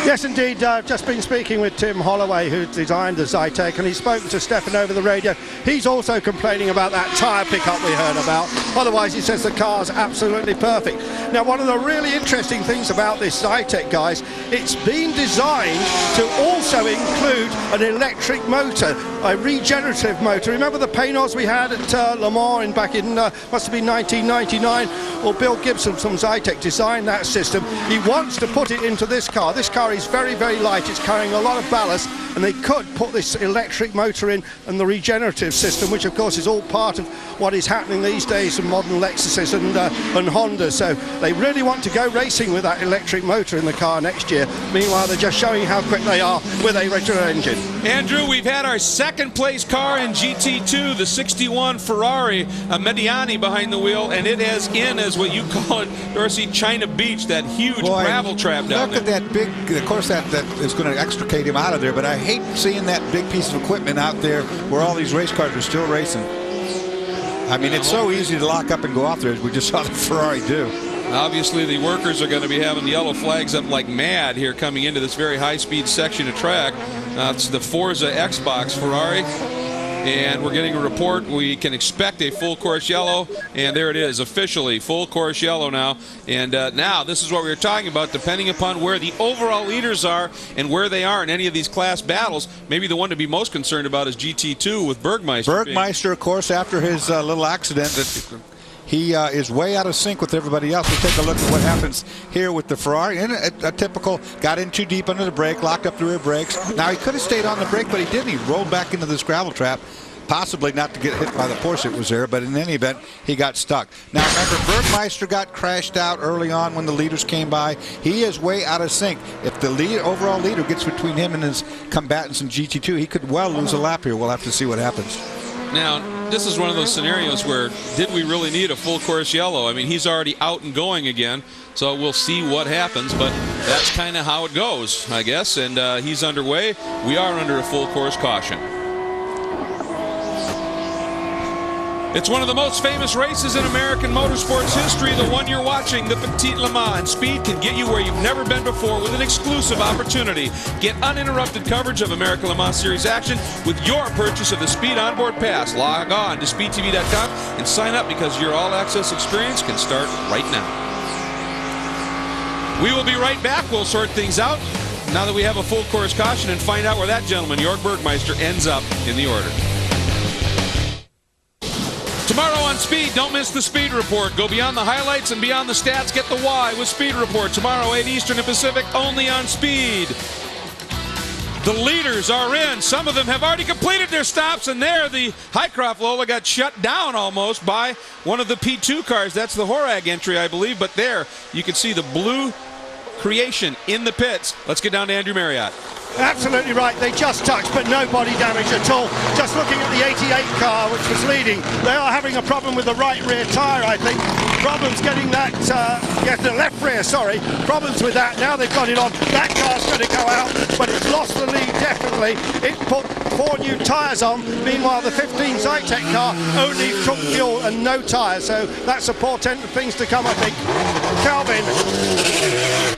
Yes, indeed. I've just been speaking with Tim Holloway, who designed the Zytek, and he's spoken to Stefan over the radio. He's also complaining about that tyre pickup we heard about. Otherwise, he says the car's absolutely perfect. Now, one of the really interesting things about this Zytek, guys, it's been designed to also include an electric motor, a regenerative motor. Remember the Panos we had at Le Mans back in, must have been 1999? Well, Bill Gibson from Zytek designed that system. He wants to put it into this car. This car is very, very light. It's carrying a lot of ballast, and they could put this electric motor in and the regenerative system, which of course is all part of what is happening these days in modern Lexuses and Honda. So they really want to go racing with that electric motor in the car next year. Meanwhile, they're just showing how quick they are with a regular engine. Andrew, we've had our second place car in GT2, the 61 Ferrari, Mediani behind the wheel, and it has in, as what you call it, Dorsey, China Beach, that huge gravel trap down there. Look at that big, of course that is going to extricate him out of there, but I hate seeing that big piece of equipment out there where all these race cars are still racing. I mean, it's so easy to lock up and go off there, as we just saw the Ferrari do. Obviously, the workers are going to be having the yellow flags up like mad here coming into this very high-speed section of track. It's the Forza Xbox Ferrari, and we're getting a report. We can expect a full course yellow, and there it is, officially full course yellow now. And now, this is what we were talking about. Depending upon where the overall leaders are and where they are in any of these class battles, maybe the one to be most concerned about is GT2 with Bergmeister. Bergmeister, of course, after his little accident, he is way out of sync with everybody else. We'll take a look at what happens here with the Ferrari. And a typical, got in too deep under the brake, locked up the rear brakes. Now, he could have stayed on the brake, but he didn't. He rolled back into this gravel trap, possibly not to get hit by the Porsche that was there, but in any event, he got stuck. Now, remember, Bergmeister got crashed out early on when the leaders came by. He is way out of sync. If the overall leader gets between him and his combatants in GT2, he could well lose a lap here. We'll have to see what happens. Now, this is one of those scenarios where, did we really need a full course yellow? I mean, he's already out and going again, so we'll see what happens, but that's kind of how it goes, I guess, and he's underway. We are under a full course caution. It's one of the most famous races in American motorsports history, the one you're watching, the Petit Le Mans. And speed can get you where you've never been before with an exclusive opportunity. Get uninterrupted coverage of American Le Mans Series action with your purchase of the Speed Onboard Pass. Log on to speedtv.com and sign up, because your all-access experience can start right now. We will be right back. We'll sort things out now that we have a full course caution and find out where that gentleman, Jörg Bergmeister, ends up in the order. Tomorrow on Speed, don't miss the Speed Report. Go beyond the highlights and beyond the stats. Get the why with Speed Report. Tomorrow, 8 Eastern and Pacific, only on Speed. The leaders are in. Some of them have already completed their stops, and there the Highcroft Lola got shut down almost by one of the P2 cars. That's the Horag entry, I believe, but there you can see the blue creation in the pits. Let's get down to Andrew Marriott. Absolutely right. They just touched, but no body damage at all. Just looking at the 88 car, which was leading, they are having a problem with the right rear tyre, I think. Problems getting that, the left rear, sorry. Problems with that. Now they've got it on. That car's going to go out, but it's lost the lead, definitely. It put 4 new tyres on. Meanwhile, the 15 Zytec car only took fuel and no tyres. So that's a portent of things to come, I think. Calvin.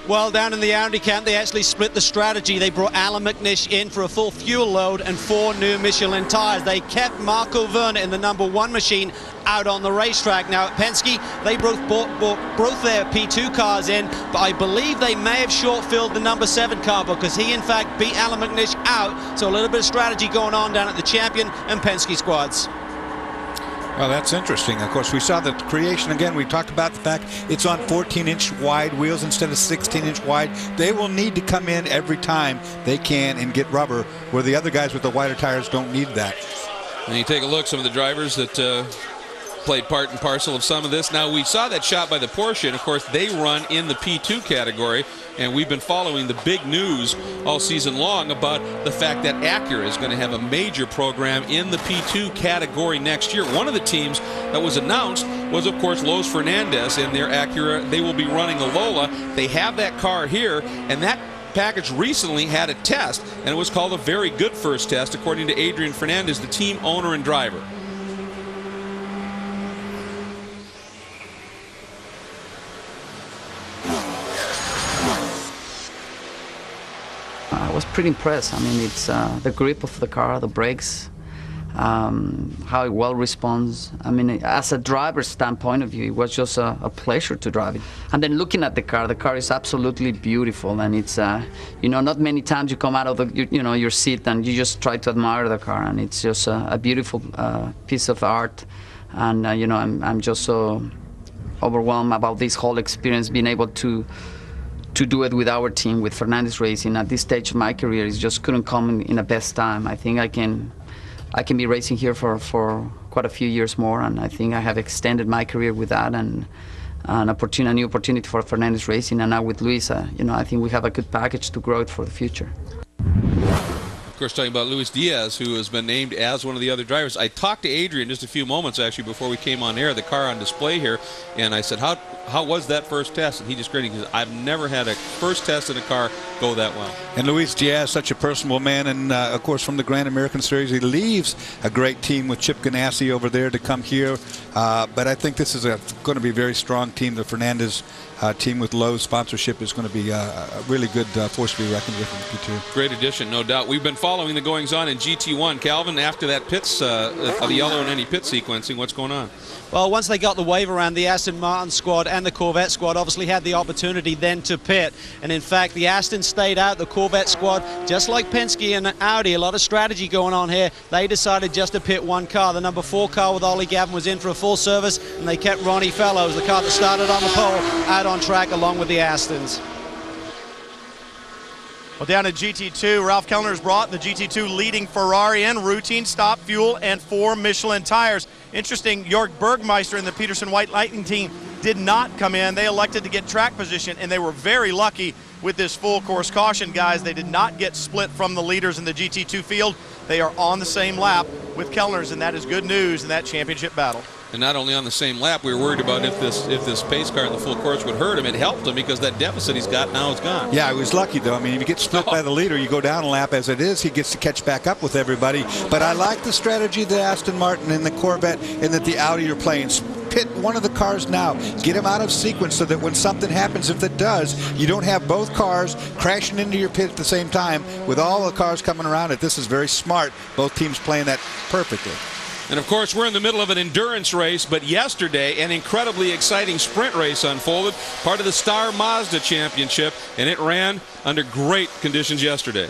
Well, down in the Audi camp, they actually split the strategy. They brought Alan McNish in for a full fuel load and 4 new Michelin tyres. They kept Marco Werner in the #1 machine out on the racetrack. Now, at Penske, they both brought their P2 cars in, but I believe they may have short-filled the #7 car because he, in fact, beat Alan McNish out. So a little bit of strategy going on down at the Champion and Penske squads. Well, that's interesting. Of course, we saw the creation again. We talked about the fact it's on 14-inch wide wheels instead of 16-inch wide. They will need to come in every time they can and get rubber, where the other guys with the wider tires don't need that. And you take a look, some of the drivers that played part and parcel of some of this. Now, we saw that shot by the Porsche, and of course they run in the P2 category, and we've been following the big news all season long about the fact that Acura is going to have a major program in the P2 category next year. One of the teams that was announced was, of course, Los Fernandez in their Acura. They will be running the Lola. They have that car here, and that package recently had a test, and it was called a very good first test, according to Adrian Fernandez, the team owner and driver. I was pretty impressed. I mean, it's the grip of the car, the brakes, how it well responds. I mean, as a driver's standpoint of view, it was just a pleasure to drive it. And then looking at the car is absolutely beautiful, and it's you know, not many times you come out of the your seat and you just try to admire the car, and it's just a beautiful piece of art. And you know, I'm just so overwhelmed about this whole experience, being able to do it with our team, with Fernandez Racing. At this stage of my career, it just couldn't come in the best time. I think I can be racing here for quite a few years more, and I think I have extended my career with that, and a new opportunity for Fernandez Racing, and now with Luis, you know, I think we have a good package to grow it for the future. Of course, talking about Luis Diaz, who has been named as one of the other drivers. I talked to Adrian just a few moments, actually, before we came on air, the car on display here, and I said, how was that first test? And he just grinning because I've never had a first test in a car go that well. And Luis Diaz, such a personable man, and of course from the Grand American Series, he leaves a great team with Chip Ganassi over there to come here. But I think this is going to be a very strong team. The Fernandez team with Lowe's sponsorship is going to be a really good force to be reckoned with in P2. Great addition, no doubt. We've been following the goings-on in GT1. Calvin, after that pits, the yellow and any pit sequencing, what's going on? Well, once they got the wave around, the Aston Martin squad and the Corvette squad obviously had the opportunity then to pit. And in fact, the Aston stayed out, the Corvette squad, just like Penske and Audi, a lot of strategy going on here. They decided just to pit one car. The number 4 car with Ollie Gavin was in for a full service, and they kept Ronnie Fellows, the car that started on the pole, out on track along with the Astons. Well, down at GT2, Ralph Kellner's brought the GT2 leading Ferrari in routine stop fuel and 4 Michelin tires. Interesting, Jörg Bergmeister and the Peterson White Lightning team did not come in. They elected to get track position, and they were very lucky with this full course caution, guys. They did not get split from the leaders in the GT2 field. They are on the same lap with Kellner's, and that is good news in that championship battle. And not only on the same lap, we were worried about if this pace car in the full course would hurt him. It helped him because that deficit he's got now is gone. Yeah, he was lucky, though. I mean, if you get split by the leader, you go down a lap as it is, he gets to catch back up with everybody. But I like the strategy that Aston Martin and the Corvette and that the Audi are playing. Pit one of the cars now. Get him out of sequence so that when something happens, if it does, you don't have both cars crashing into your pit at the same time with all the cars coming around it. This is very smart. Both teams playing that perfectly. And of course, we're in the middle of an endurance race, but yesterday an incredibly exciting sprint race unfolded, part of the Star Mazda Championship, and it ran under great conditions yesterday.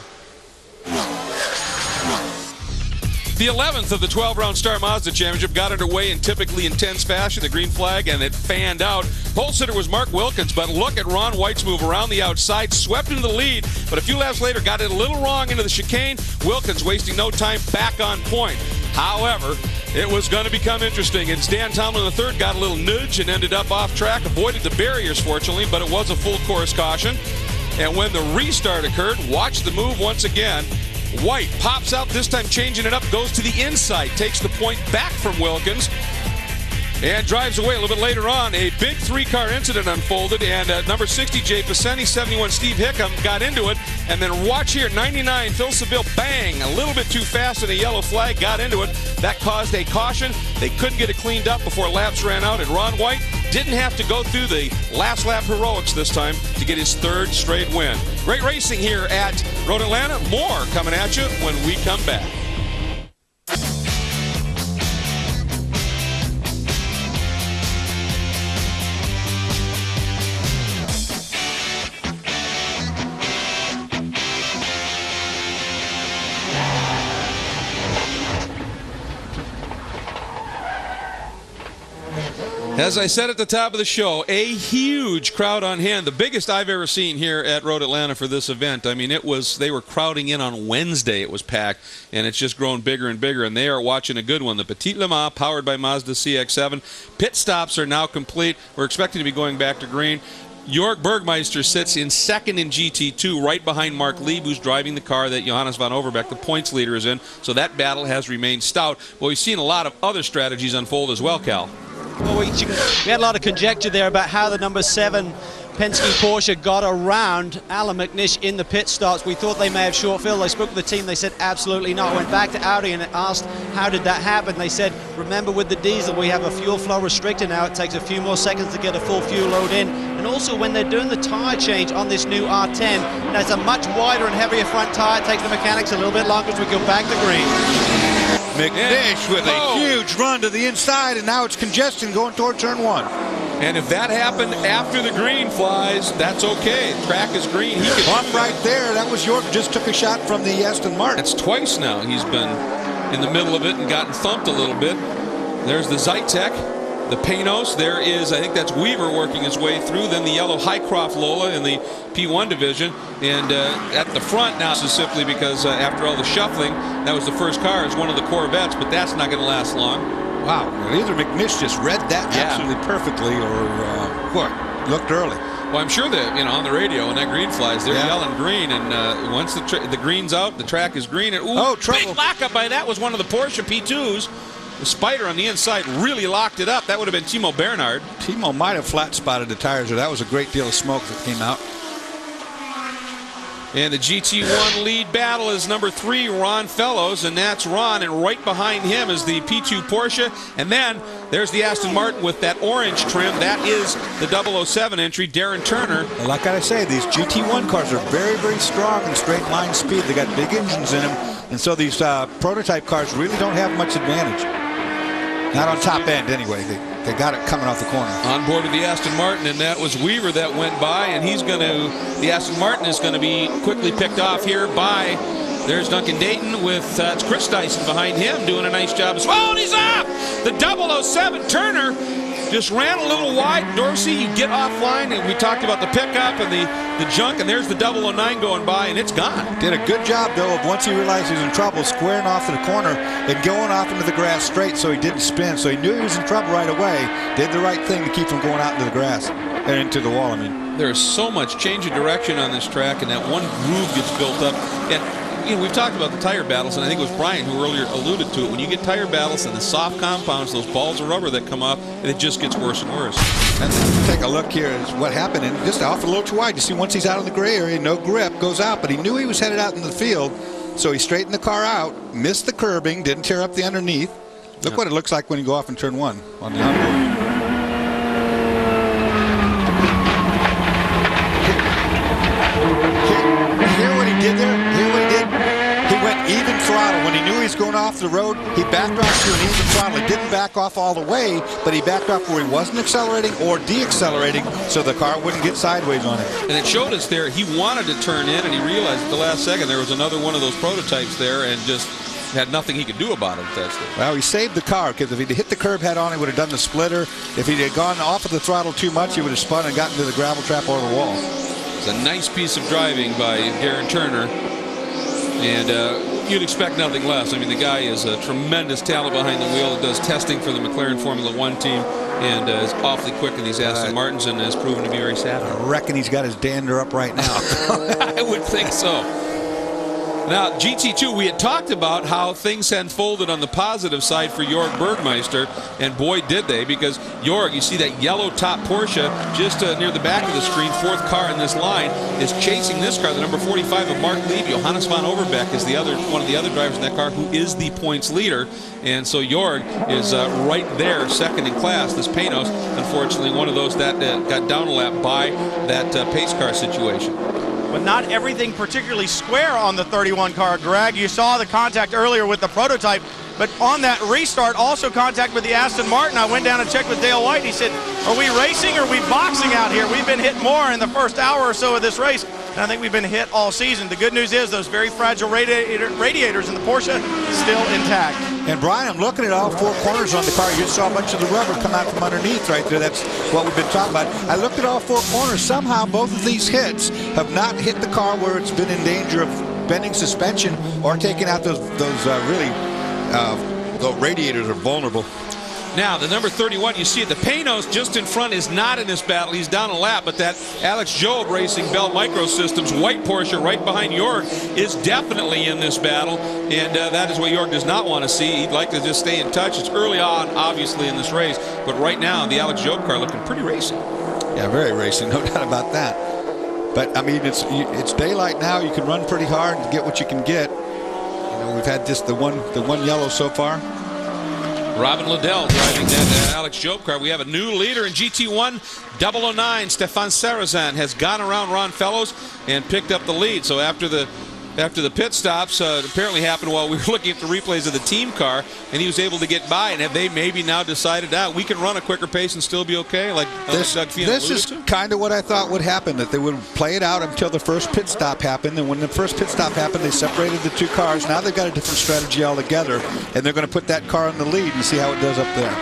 The 11th of the 12-round Star Mazda Championship got underway in typically intense fashion, the green flag, and it fanned out. Pole sitter was Mark Wilkins, but look at Ron White's move around the outside, swept into the lead, but a few laps later got it a little wrong into the chicane. Wilkins wasting no time back on point. However, it was going to become interesting, and Stan Tomlin III got a little nudge and ended up off track, avoided the barriers, fortunately, but it was a full course caution. And when the restart occurred, watch the move once again. White pops out, this time changing it up, goes to the inside, takes the point back from Wilkins, and drives away. A little bit later on, a big 3-car incident unfolded, and number 60, Jay Paceni, 71, Steve Hickam got into it. And then watch here, 99, Phil Seville, bang, a little bit too fast, and a yellow flag got into it. That caused a caution. They couldn't get it cleaned up before laps ran out, and Ron White didn't have to go through the last lap heroics this time to get his 3rd straight win. Great racing here at Road Atlanta. More coming at you when we come back. As I said at the top of the show, a huge crowd on hand, the biggest I've ever seen here at Road Atlanta for this event. I mean, they were crowding in on Wednesday. It was packed, and it's just grown bigger and bigger, and they are watching a good one. The Petit Le Mans, powered by Mazda CX-7. Pit stops are now complete. We're expecting to be going back to green. Jörg Bergmeister sits in 2nd in GT2, right behind Mark Lieb, who's driving the car that Johannes van Overbeek, the points leader, is in. So that battle has remained stout. Well, we've seen a lot of other strategies unfold as well, Cal. Well, we had a lot of conjecture there about how the number 7 Penske Porsche got around Alan McNish in the pit stops. We thought they may have short filled. They spoke to the team. They said absolutely not. Went back to Audi and asked how did that happen. They said, remember, with the diesel we have a fuel flow restrictor now. It takes a few more seconds to get a full fuel load in. And also when they're doing the tire change on this new R10, there's a much wider and heavier front tire. It takes the mechanics a little bit longer as we go back to green. McNish with a huge run to the inside, and now it's congestion going toward turn 1. And if that happened after the green flies, that's okay. The track is green. He could bump right there. That was York. Just took a shot from the Aston Martin. That's twice now he's been in the middle of it and gotten thumped a little bit. There's the Zytek. The Panos, there is, I think that's Weaver working his way through, then the yellow Highcroft Lola in the P1 division, and at the front now, this is simply because after all the shuffling, that was the first car, it's one of the Corvettes, but that's not going to last long. Wow, either McNish just read that absolutely perfectly, or looked early. Well, I'm sure that, on the radio when that green flies, they're yelling green, and once the green's out, the track is green. And big lockup by that was one of the Porsche P2s. The Spider on the inside really locked it up. That would have been Timo Bernhard. Timo might have flat spotted the tires, or that was a great deal of smoke that came out. And the GT1 lead battle is number 3, Ron Fellows, and that's Ron, and right behind him is the P2 Porsche, and then there's the Aston Martin with that orange trim. That is the 007 entry, Darren Turner. Well, like I say, these GT1 cars are very, very strong in straight line speed. They got big engines in them, and so these prototype cars really don't have much advantage. Not on top end, anyway. They got it coming off the corner. On board with the Aston Martin, and that was Weaver that went by, and the Aston Martin is going to be quickly picked off here by, there's Duncan Dayton with it's Chris Dyson behind him doing a nice job as well, and he's off! The 007 Turner just ran a little wide. Dorsey, you get offline, and we talked about the pickup and the junk, and there's the 009 going by, and it's gone. Did a good job, though, of once he realized he was in trouble, squaring off to the corner and going off into the grass straight so he didn't spin. So he knew he was in trouble right away. Did the right thing to keep from going out into the grass, and into the wall, I mean. There's so much change of direction on this track, and that one groove gets built up. And we've talked about the tire battles, and I think it was Brian who earlier alluded to it. When you get tire battles and the soft compounds, those balls of rubber that come off, and it just gets worse and worse. And take a look here at what happened, and just off a little too wide. You see, once he's out in the gray area, no grip, goes out, but he knew he was headed out in the field, so he straightened the car out, missed the curbing, didn't tear up the underneath. Look what it looks like when you go off in turn 1 on the onboard. Hear what he did there? Hear what he did? He went even throttle. When he knew he was going off the road, he backed off to an even throttle. He didn't back off all the way, but he backed off where he wasn't accelerating or deaccelerating, so the car wouldn't get sideways on it. And it showed us there, he wanted to turn in, and he realized at the last second there was another one of those prototypes there, and just had nothing he could do about it at that stage. Well, he saved the car, because if he'd hit the curb head on, he would have done the splitter. If he'd have gone off of the throttle too much, he would have spun and gotten to the gravel trap or the wall. It's a nice piece of driving by Darren Turner, and you'd expect nothing less. I mean, the guy is a tremendous talent behind the wheel. Does testing for the McLaren Formula One team, and is awfully quick in these Aston Martins, and has proven to be very savvy. I reckon he's got his dander up right now. I would think so. Now, GT2, we had talked about how things unfolded on the positive side for Jorg Bergmeister, and boy did they, because Jorg, you see that yellow top Porsche just near the back of the screen, 4th car in this line, is chasing this car, the number 45 of Mark Lieb. Johannes van Overbeek is one of the other drivers in that car who is the points leader, and so Jorg is right there, second in class. This Panos, unfortunately, one of those that got down a lap by that pace car situation. But not everything particularly square on the 31 car, Greg. You saw the contact earlier with the prototype, but on that restart, also contact with the Aston Martin. I went down and checked with Dale White. He said, are we racing or are we boxing out here? We've been hit more in the first hour or so of this race, and I think we've been hit all season. The good news is those very fragile radiators in the Porsche still intact. And Brian, I'm looking at all 4 corners on the car. You saw a bunch of the rubber come out from underneath right there. That's what we've been talking about. I looked at all 4 corners. Somehow both of these hits have not hit the car where it's been in danger of bending suspension or taking out those radiators are vulnerable. Now, the number 31, you see it, the Panos just in front is not in this battle. He's down a lap, but that Alex Job Racing Bell Microsystems white Porsche right behind Jorg is definitely in this battle, and that is what Jorg does not want to see. He'd like to just stay in touch. It's early on, obviously, in this race, but right now, the Alex Job car looking pretty racing. Yeah, very racing, no doubt about that. But, I mean, it's daylight now. You can run pretty hard and get what you can get. You know, we've had just the one yellow so far. Robin Liddell driving that Alex Job car. We have a new leader in GT1, 009. Stefan Sarazan has gone around Ron Fellows and picked up the lead. So after the pit stops, apparently happened while we were looking at the replays of the team car, and he was able to get by. And have they maybe now decided we can run a quicker pace and still be okay? Like Doug Fian this is kind of what I thought would happen, that they would play it out until the first pit stop happened. And when the first pit stop happened, they separated the 2 cars. Now they've got a different strategy altogether, and they're going to put that car in the lead and see how it does up there.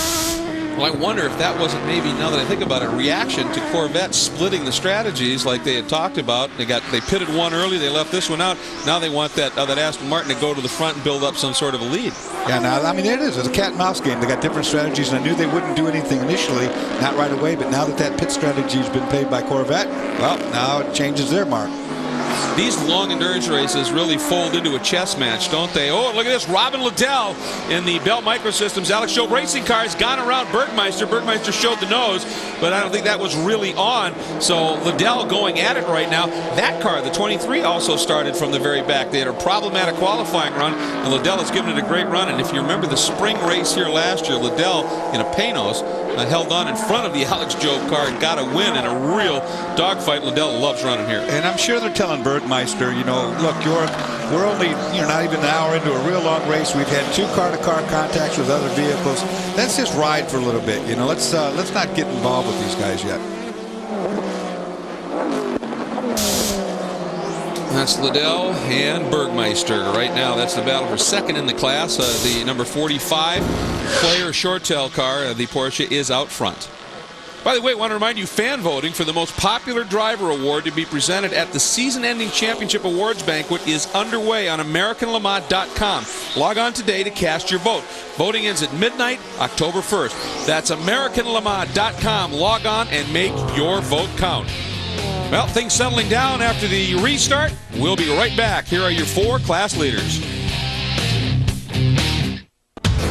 Well, I wonder if that wasn't maybe, now that I think about it, a reaction to Corvette splitting the strategies like they had talked about. They pitted one early, they left this one out. Now they want that Aston Martin to go to the front and build up some sort of a lead. Yeah, now, I mean, it is. It's a cat and mouse game. They got different strategies, and I knew they wouldn't do anything initially, not right away, but now that that pit strategy has been paid by Corvette, well, now it changes their mark. These long endurance races really fold into a chess match, don't they? Oh, look at this. Robin Liddell in the Bell Microsystems Alex Job racing car has gone around Bergmeister. Bergmeister showed the nose, but I don't think that was really on. So Liddell going at it right now. That car, the 23, also started from the very back. They had a problematic qualifying run, and Liddell has given it a great run. And if you remember the spring race here last year, Liddell in a Panos held on in front of the Alex Job car and got a win in a real dogfight. Liddell loves running here. And I'm sure they're telling Bergmeister, you know, look, we're only, not even an hour into a real long race. We've had 2 car-to-car contacts with other vehicles. Let's just ride for a little bit, you know. Let's not get involved with these guys yet. That's Liddell and Bergmeister. Right now, that's the battle for second in the class. The number 45 player short tail car, the Porsche, is out front. By the way, I want to remind you, fan voting for the most popular driver award to be presented at the season-ending championship awards banquet is underway on AmericanLeMans.com. Log on today to cast your vote. Voting ends at midnight, October 1st. That's AmericanLeMans.com. Log on and make your vote count. Well, things settling down after the restart. We'll be right back. Here are your 4 class leaders.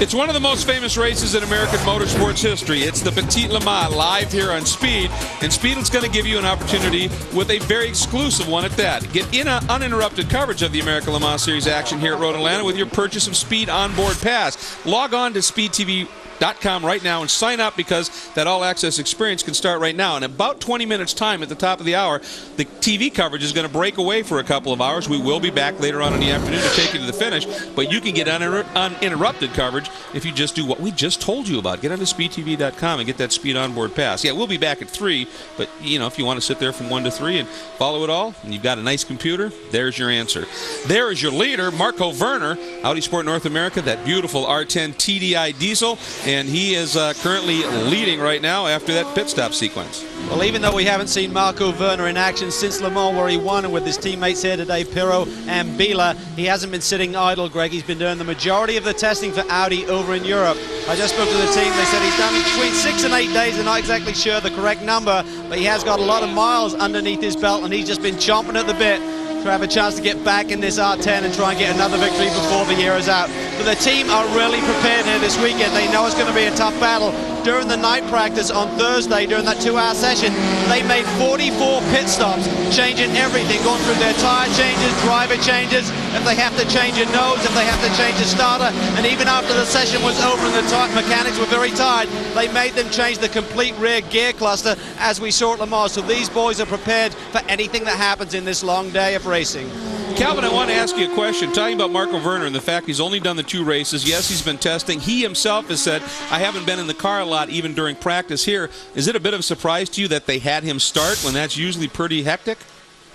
It's one of the most famous races in American motorsports history. It's the Petit Le Mans, live here on Speed. And Speed is going to give you an opportunity with a very exclusive one at that. Get in uninterrupted coverage of the American Le Mans Series action here at Road Atlanta with your purchase of Speed Onboard Pass. Log on to SpeedTV.com right now and sign up, because that all-access experience can start right now. In about 20 minutes time at the top of the hour, the TV coverage is going to break away for a couple of hours. We will be back later on in the afternoon to take you to the finish, but you can get uninterrupted coverage if you just do what we just told you about. Get on to SpeedTV.com and get that Speed Onboard Pass. Yeah, we'll be back at 3, but you know, if you want to sit there from 1 to 3 and follow it all, and you've got a nice computer, there's your answer. There is your leader, Marco Werner, Audi Sport North America, that beautiful R10 TDI diesel, and he is currently leading right now after that pit stop sequence. Well, even though we haven't seen Marco Werner in action since Le Mans, where he won, and with his teammates here today, Pirro and Biela, he hasn't been sitting idle, Greg. He's been doing the majority of the testing for Audi over in Europe. I just spoke to the team. They said he's done between 6 and 8 days. They're not exactly sure the correct number, but he has got a lot of miles underneath his belt, and he's just been chomping at the bit to have a chance to get back in this R10 and try and get another victory before the year is out. But the team are really prepared here this weekend. They know it's going to be a tough battle. During the night practice on Thursday, during that 2-hour session, they made 44 pit stops, changing everything, going through their tire changes, driver changes, if they have to change a nose, if they have to change a starter, and even after the session was over and the mechanics were very tired, they made them change the complete rear gear cluster, as we saw at Le Mans. So these boys are prepared for anything that happens in this long day of racing. Calvin, I want to ask you a question. Talking about Marco Werner and the fact he's only done the 2 races. Yes, he's been testing. He himself has said, I haven't been in the car a lot even during practice here. Is it a bit of a surprise to you that they had him start when that's usually pretty hectic?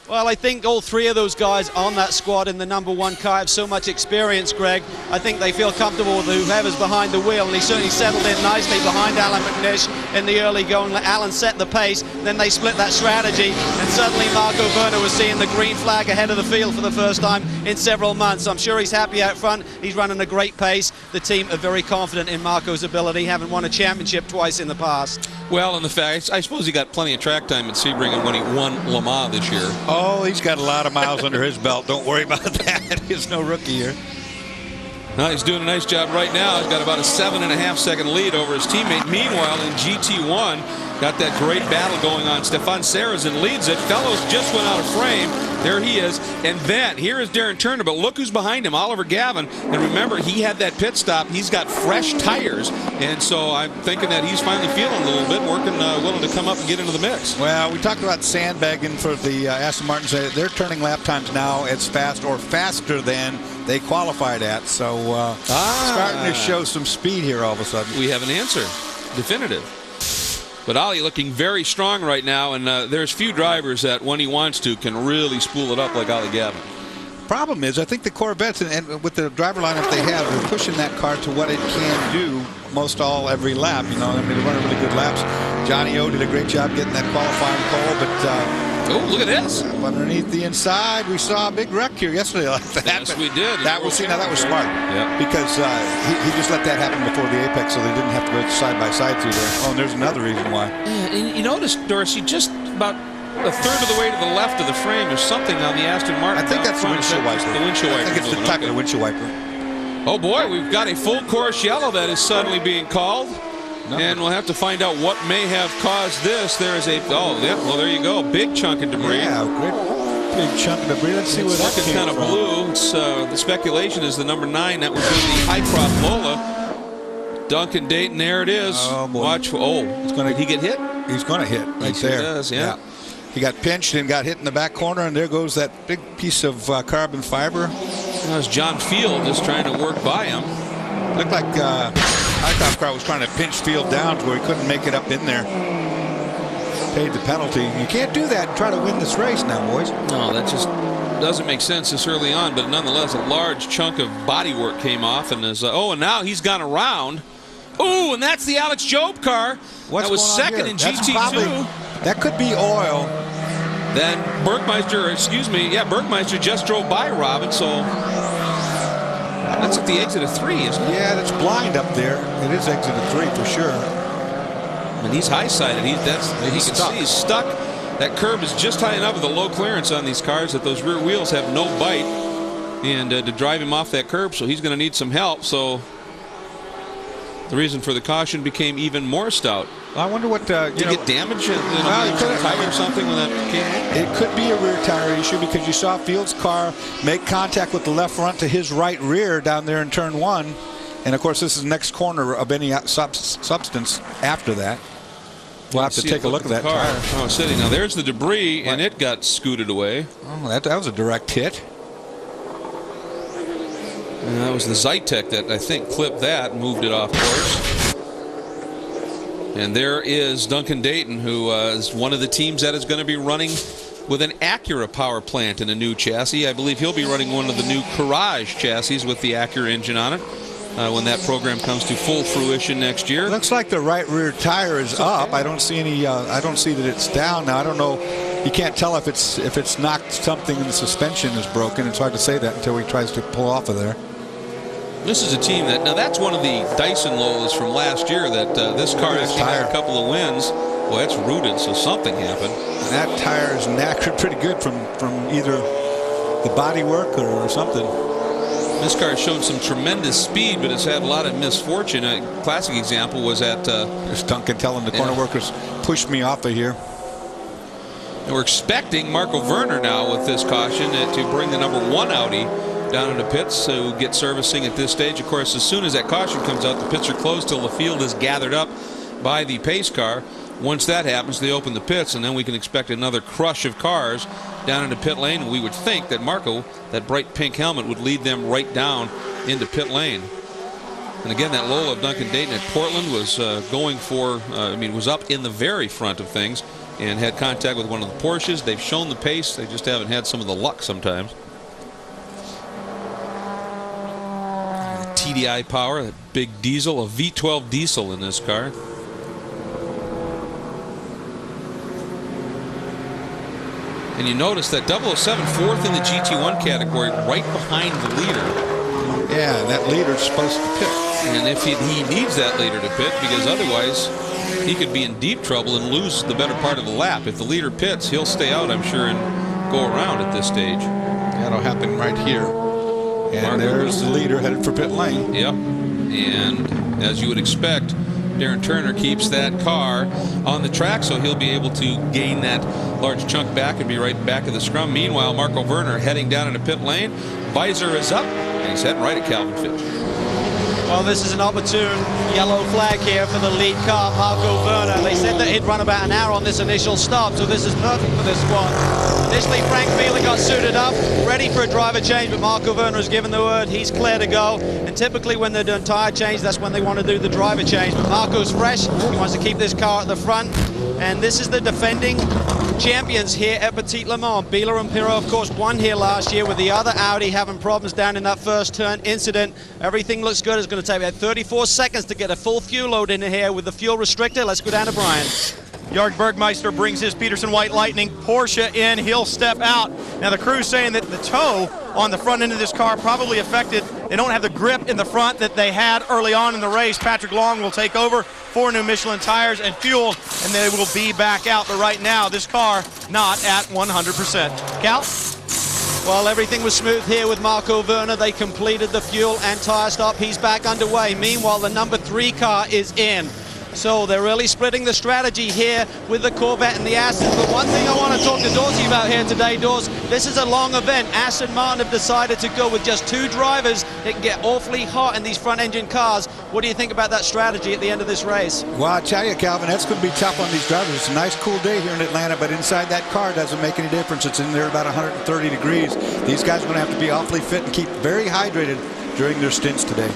Well, I think all 3 of those guys on that squad in the #1 car have so much experience, Greg. I think they feel comfortable with whoever's behind the wheel, and he certainly settled in nicely behind Alan McNish in the early going. Alan set the pace, then they split that strategy, and suddenly Marco Werner was seeing the green flag ahead of the field for the first time in several months. I'm sure he's happy out front. He's running a great pace. The team are very confident in Marco's ability, having won a championship twice in the past. Well, and the fact, I suppose he got plenty of track time at Sebring when he won Le Mans this year. Oh, he's got a lot of miles under his belt. Don't worry about that. He's no rookie here. No, he's doing a nice job right now. He's got about a 7.5-second lead over his teammate. Meanwhile, in GT1, got that great battle going on. Stefan Sarrazin leads it. Fellows just went out of frame. There he is. And then, here is Darren Turner, but look who's behind him, Oliver Gavin. And remember, he had that pit stop. He's got fresh tires. And so I'm thinking that he's finally feeling a little bit, willing to come up and get into the mix. Well, we talked about sandbagging for the Aston Martins. They're turning lap times now as fast or faster than they qualified at. So starting to show some speed here all of a sudden. We have an answer. Definitive. But Ollie looking very strong right now, and there's few drivers that, when he wants to, can really spool it up like Ollie Gavin. Problem is, I think the Corvettes, and with the driver lineup they have, they're pushing that car to what it can do most every lap. You know, I mean, they're running really good laps. Johnny O did a great job getting that qualifying pole, but Oh, look at this. Up underneath the inside, we saw a big wreck here yesterday. Like that. Yes, we did. That was smart. Yeah. Because he just let that happen before the apex, so they didn't have to go side by side through there. Oh, and there's another reason why. Yeah, and you notice, Dorsey, just about a third of the way to the left of the frame, there's something on the Aston Martin. I think that's the windshield wiper. The windshield wiper. I think it's the type of the windshield wiper. Oh boy, we've got a full course yellow that is suddenly being called. And we'll have to find out what may have caused this. There is a, oh, yeah, well, there you go. Big chunk of debris. Yeah, great big chunk of debris. Let's see what that came kind of from. blue. It's, the speculation is the number 9. That would be the Highcroft Lola. Duncan Dayton, there it is. Oh, boy. Watch for, did he get hit? He's going to hit right He there. does, yeah. He got pinched and got hit in the back corner, and there goes that big piece of carbon fiber. That was John Field just trying to work by him. Looked like Highcroft car was trying to pinch Field down to where he couldn't make it up in there. Paid the penalty. You can't do that and try to win this race now, boys. No, that just doesn't make sense this early on, but nonetheless, a large chunk of bodywork came off, and is and now he's gone around. Oh, and that's the Alex Job car. What's that was going on second here? in That's GT2. probably, that could be oil. Then Bergmeister just drove by Robin, so that's at the exit of 3, isn't it? Yeah, that's blind up there. It is exit of 3 for sure. And he's high-sided. He can see he's stuck. That curb is just high enough with the low clearance on these cars that those rear wheels have no bite, and to drive him off that curb, so he's going to need some help. So the reason for the caution became even more stout. I wonder what did he get damaged? Tire or something when that came in? It could be a rear tire issue because you saw Field's car make contact with the left front to his right rear down there in turn 1, and of course this is the next corner of any substance after that. We'll have to take a look at that tire. Oh, sitting now. There's the debris, and it got scooted away. Oh, that was a direct hit. And that was the Zytek that I think clipped that and moved it off course. And there is Duncan Dayton, who is one of the teams that is going to be running with an Acura power plant in a new chassis. I believe he'll be running one of the new Courage chassis with the Acura engine on it when that program comes to full fruition next year. Looks like the right rear tire is up. I don't see any. I don't see that it's down now. I don't know. You can't tell if it's knocked something in the suspension is broken. It's hard to say that until he tries to pull off of there. This is a team that, now that's one of the Dyson Lolas from last year that this car actually had a couple of wins. Well, it's rooted, so something happened. And that tire is knackered pretty good from either the body work or something. This car has shown some tremendous speed, but it's had a lot of misfortune. A classic example was at... There's Duncan telling the corner workers, push me off of here. And we're expecting Marco Werner now with this caution to bring the number 1 Audi down into pits to get servicing at this stage. Of course, as soon as that caution comes out, the pits are closed till the field is gathered up by the pace car. Once that happens, they open the pits, and then we can expect another crush of cars down into pit lane. We would think that Marco, that bright pink helmet, would lead them right down into pit lane. And again, that Lola of Duncan Dayton at Portland was was up in the very front of things and had contact with one of the Porsches. They've shown the pace. They just haven't had some of the luck sometimes. TDI power, that big diesel, a V12 diesel in this car. And you notice that 007 fourth in the GT1 category, right behind the leader. Yeah, that leader's supposed to pit. And if he needs that leader to pit, because otherwise he could be in deep trouble and lose the better part of the lap. If the leader pits, he'll stay out, I'm sure, and go around at this stage. That'll happen right here. And there's the leader headed for pit lane. Yep. And as you would expect, Darren Turner keeps that car on the track, so he'll be able to gain that large chunk back and be right back of the scrum. Meanwhile, Marco Werner heading down into pit lane. Visor is up, and he's heading right at Calvin Fitch. Well, this is an opportune yellow flag here for the lead car, Marco Werner. They said that he'd run about an hour on this initial stop, so this is perfect for this squad. Initially, Frank Wheeler got suited up, ready for a driver change, but Marco Werner has given the word he's clear to go. And typically when they're doing tire change, that's when they want to do the driver change. But Marco's fresh. He wants to keep this car at the front. And this is the defending champions here at Petit Le Mans. Biela and Pirot, of course, won here last year with the other Audi having problems down in that first turn incident. Everything looks good. It's going to take about 34 seconds to get a full fuel load in here with the fuel restrictor. Let's go down to Brian. Jörg Bergmeister brings his Peterson White Lightning Porsche in. He'll step out. Now the crew's saying that the toe on the front end of this car probably affected. They don't have the grip in the front that they had early on in the race. Patrick Long will take over, 4 new Michelin tires and fuel, and they will be back out. But right now, this car not at 100%. Cal? Well, everything was smooth here with Marco Werner. They completed the fuel and tire stop. He's back underway. Meanwhile, the number 3 car is in. So they're really splitting the strategy here with the Corvette and the Aston. But one thing I want to talk to Dorsey about here today, Dors, this is a long event. Aston Martin have decided to go with just 2 drivers. It can get awfully hot in these front-engine cars. What do you think about that strategy at the end of this race? Well, I tell you, Calvin, that's going to be tough on these drivers. It's a nice, cool day here in Atlanta, but inside that car doesn't make any difference. It's in there about 130 degrees. These guys are going to have to be awfully fit and keep very hydrated during their stints today.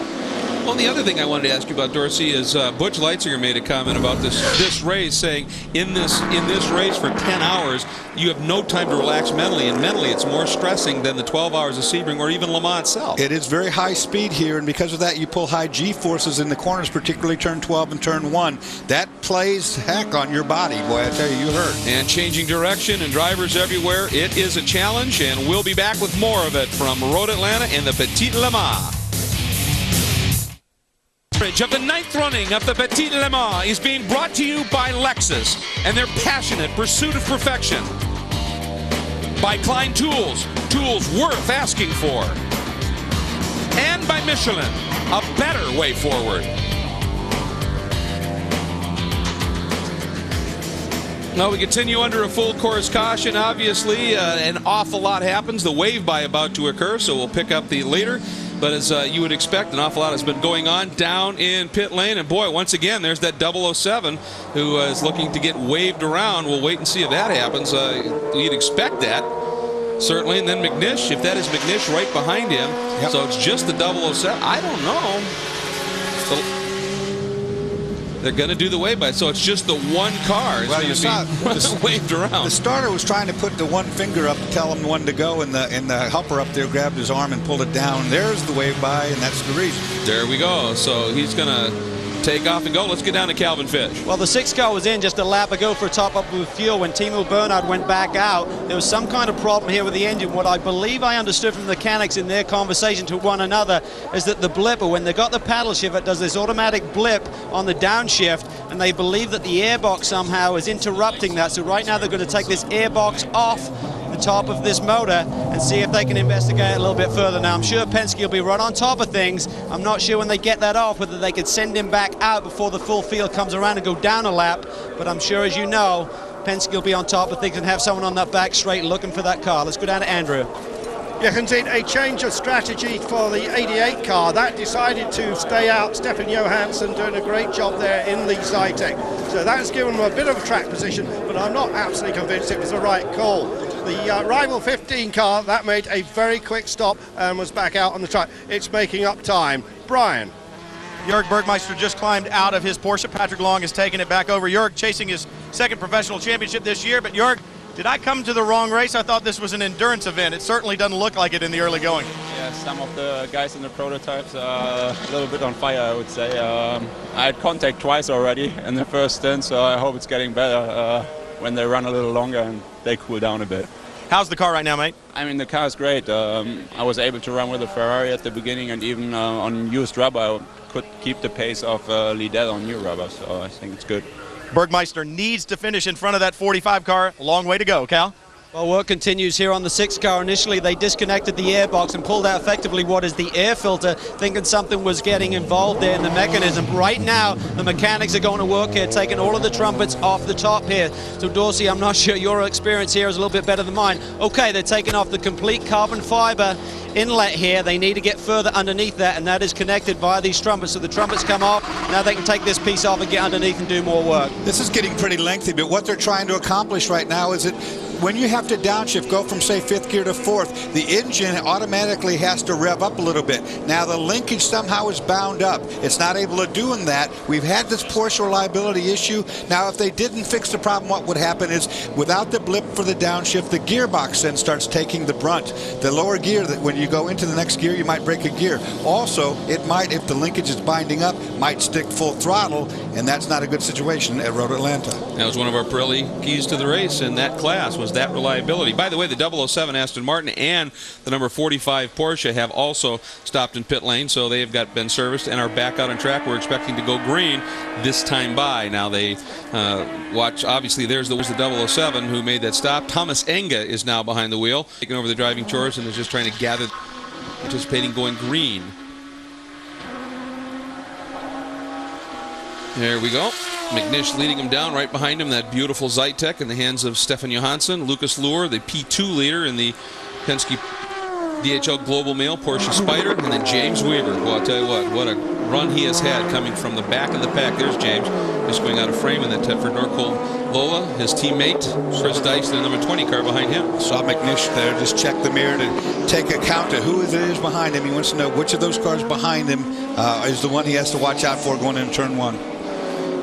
Well, the other thing I wanted to ask you about, Dorsey, is Butch Leitzinger made a comment about this race, saying in this race for 10 hours, you have no time to relax mentally, and mentally it's more stressing than the 12 hours of Sebring or even Le Mans itself. It is very high speed here, and because of that, you pull high G-forces in the corners, particularly turn 12 and turn 1. That plays heck on your body, boy, I tell you, you hurt. And changing direction and drivers everywhere, it is a challenge, and we'll be back with more of it from Road Atlanta and the Petit Le Mans. Of the 9th running of the Petit Le Mans is being brought to you by Lexus and their passionate pursuit of perfection. By Klein Tools, tools worth asking for. And by Michelin, a better way forward. Now we continue under a full course caution. Obviously, an awful lot happens. The wave-by about to occur, so we'll pick up the leader. But as you would expect, an awful lot has been going on down in pit lane. And boy, once again, there's that 007 who is looking to get waved around. We'll wait and see if that happens. You'd expect that, certainly. And then McNish, if that is McNish right behind him. Yep. So it's just the 007. I don't know. So they're going to do the wave-by, so it's just the one car. Well, you saw waved around. The starter was trying to put the one finger up to tell him when to go, and the helper up there grabbed his arm and pulled it down. There's the wave-by, and that's the reason. There we go. So he's going to take off and go. Let's get down to Calvin Fish. Well, the 6 car was in just a lap ago for a top-up with fuel. When Timo Bernhard went back out, there was some kind of problem here with the engine. What I believe I understood from the mechanics in their conversation to one another is that the blipper, when they got the paddle shift, it does this automatic blip on the downshift, and they believe that the airbox somehow is interrupting that. So right now they're going to take this airbox off the top of this motor and see if they can investigate it a little bit further. Now, I'm sure Penske will be right on top of things. I'm not sure when they get that off whether they could send him back out before the full field comes around and go down a lap, but I'm sure, as you know, Penske will be on top of things and have someone on that back straight looking for that car. Let's go down to Andrew. Yeah, indeed, a change of strategy for the 88 car. That decided to stay out. Stefan Johansson doing a great job there in the Zytek. So that's given them a bit of a track position, but I'm not absolutely convinced it was the right call. The rival 15 car, that made a very quick stop and was back out on the track. It's making up time. Brian. Jörg Bergmeister just climbed out of his Porsche. Patrick Long has taken it back over. Jörg chasing his 2nd professional championship this year, but Jörg, did I come to the wrong race? I thought this was an endurance event. It certainly doesn't look like it in the early going. Yeah, some of the guys in the prototypes are a little bit on fire, I would say. I had contact twice already in the first stint, so I hope it's getting better when they run a little longer and they cool down a bit. How's the car right now, mate? I mean, the car is great. I was able to run with a Ferrari at the beginning, and even on used rubber, I could keep the pace of Liddell on new rubber, so I think it's good. Bergmeister needs to finish in front of that 45 car. A long way to go, Cal. Well, work continues here on the 6 car. Initially, they disconnected the airbox and pulled out effectively what is the air filter, thinking something was getting involved there in the mechanism. Right now, the mechanics are going to work here, taking all of the trumpets off the top here. So, Dorsey, I'm not sure your experience here is a little bit better than mine. Okay, they're taking off the complete carbon fiber inlet here. They need to get further underneath that, and that is connected via these trumpets. So the trumpets come off. Now they can take this piece off and get underneath and do more work. This is getting pretty lengthy, but what they're trying to accomplish right now is that when you have to downshift, go from, say, 5th gear to 4th, the engine automatically has to rev up a little bit. Now, the linkage somehow is bound up. It's not able to do that. We've had this Porsche reliability issue. Now, if they didn't fix the problem, what would happen is, without the blip for the downshift, the gearbox then starts taking the brunt. The lower gear, that when you go into the next gear, you might break a gear. Also, it might, if the linkage is binding up, might stick full throttle, and that's not a good situation at Road Atlanta. That was one of our early keys to the race in that class, was that reliability. By the way, the 007 Aston Martin and the number 45 Porsche have also stopped in pit lane, so they have been serviced and are back out on track. We're expecting to go green this time by. Now they watch, obviously there's the 007 who made that stop. Thomas Enga is now behind the wheel, taking over the driving chores and is just trying to gather, anticipating going green. There we go. McNish leading him down, right behind him, that beautiful Zytek in the hands of Stefan Johansson. Lucas Luhr, the P2 leader in the Penske DHL Global Mail Porsche Spider, and then James Weaver. Well, I'll tell you what a run he has had coming from the back of the pack. There's James, just going out of frame in that Tedford Norcold Lola. His teammate, Chris Dice, the number 20 car behind him. Saw McNish there, just check the mirror to take account of who it is behind him. He wants to know which of those cars behind him is the one he has to watch out for going into turn one.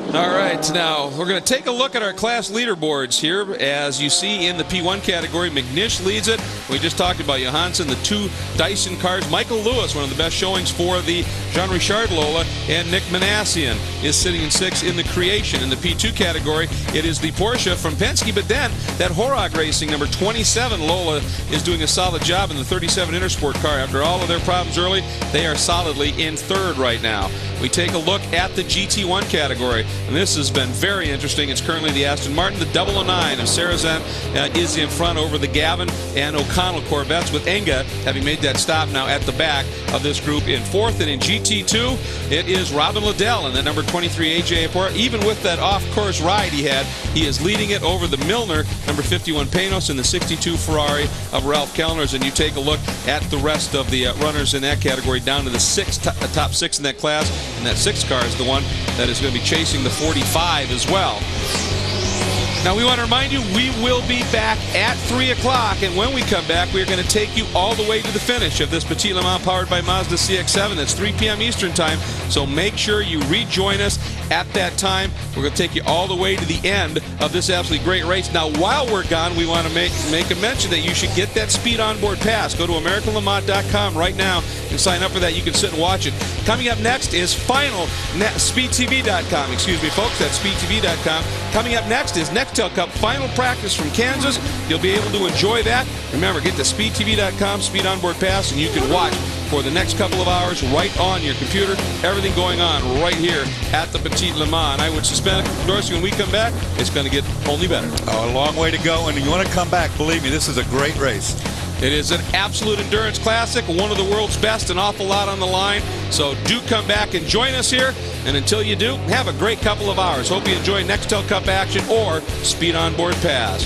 All right, now we're going to take a look at our class leaderboards here. As you see in the P1 category, McNish leads it. We just talked about Johansson, the 2 Dyson cars. Michael Lewis, one of the best showings for the Jean Richard Lola, and Nick Manassian is sitting in 6th in the Creation. In the P2 category, it is the Porsche from Penske, but then that Horog Racing number 27 Lola is doing a solid job in the 37 Intersport car. After all of their problems early, they are solidly in 3rd right now. We take a look at the GT1 category, and this has been very interesting. It's currently the Aston Martin. The 009 of Sarrazin is in front over the Gavin and O'Connell Corvettes, with Enga having made that stop now at the back of this group in 4th. And in GT2, it is Robin Liddell and the number 23 AJ Apora. Even with that off-course ride he had, he is leading it over the Milner, number 51 Panos, and the 62 Ferrari of Ralph Kellner's. And you take a look at the rest of the runners in that category, down to the top 6 in that class. And that 6th car is the one that is going to be chasing the 45 as well. Now we want to remind you, we will be back at 3 o'clock, and when we come back, we are going to take you all the way to the finish of this Petit Le Mans powered by Mazda CX-7. That's 3 p.m. Eastern time, so make sure you rejoin us at that time. We're going to take you all the way to the end of this absolutely great race. Now, while we're gone, we want to make a mention that you should get that Speed Onboard Pass. Go to AmericanLeMans.com right now and sign up for that. You can sit and watch it. Coming up next is SpeedTV.com. Excuse me, folks, that's SpeedTV.com. Coming up next is Nextel Cup Final Practice from Kansas. You'll be able to enjoy that. Remember, get to SpeedTV.com, Speed Onboard Pass, and you can watch for the next couple of hours right on your computer. Everything going on right here at the Petit Le Mans. I would suspect, Dorsey, when we come back, it's going to get only better. Oh, a long way to go, and you want to come back, believe me, this is a great race. It is an absolute endurance classic, one of the world's best, an awful lot on the line. So do come back and join us here. And until you do, have a great couple of hours. Hope you enjoy Nextel Cup action or Speed Onboard Pass.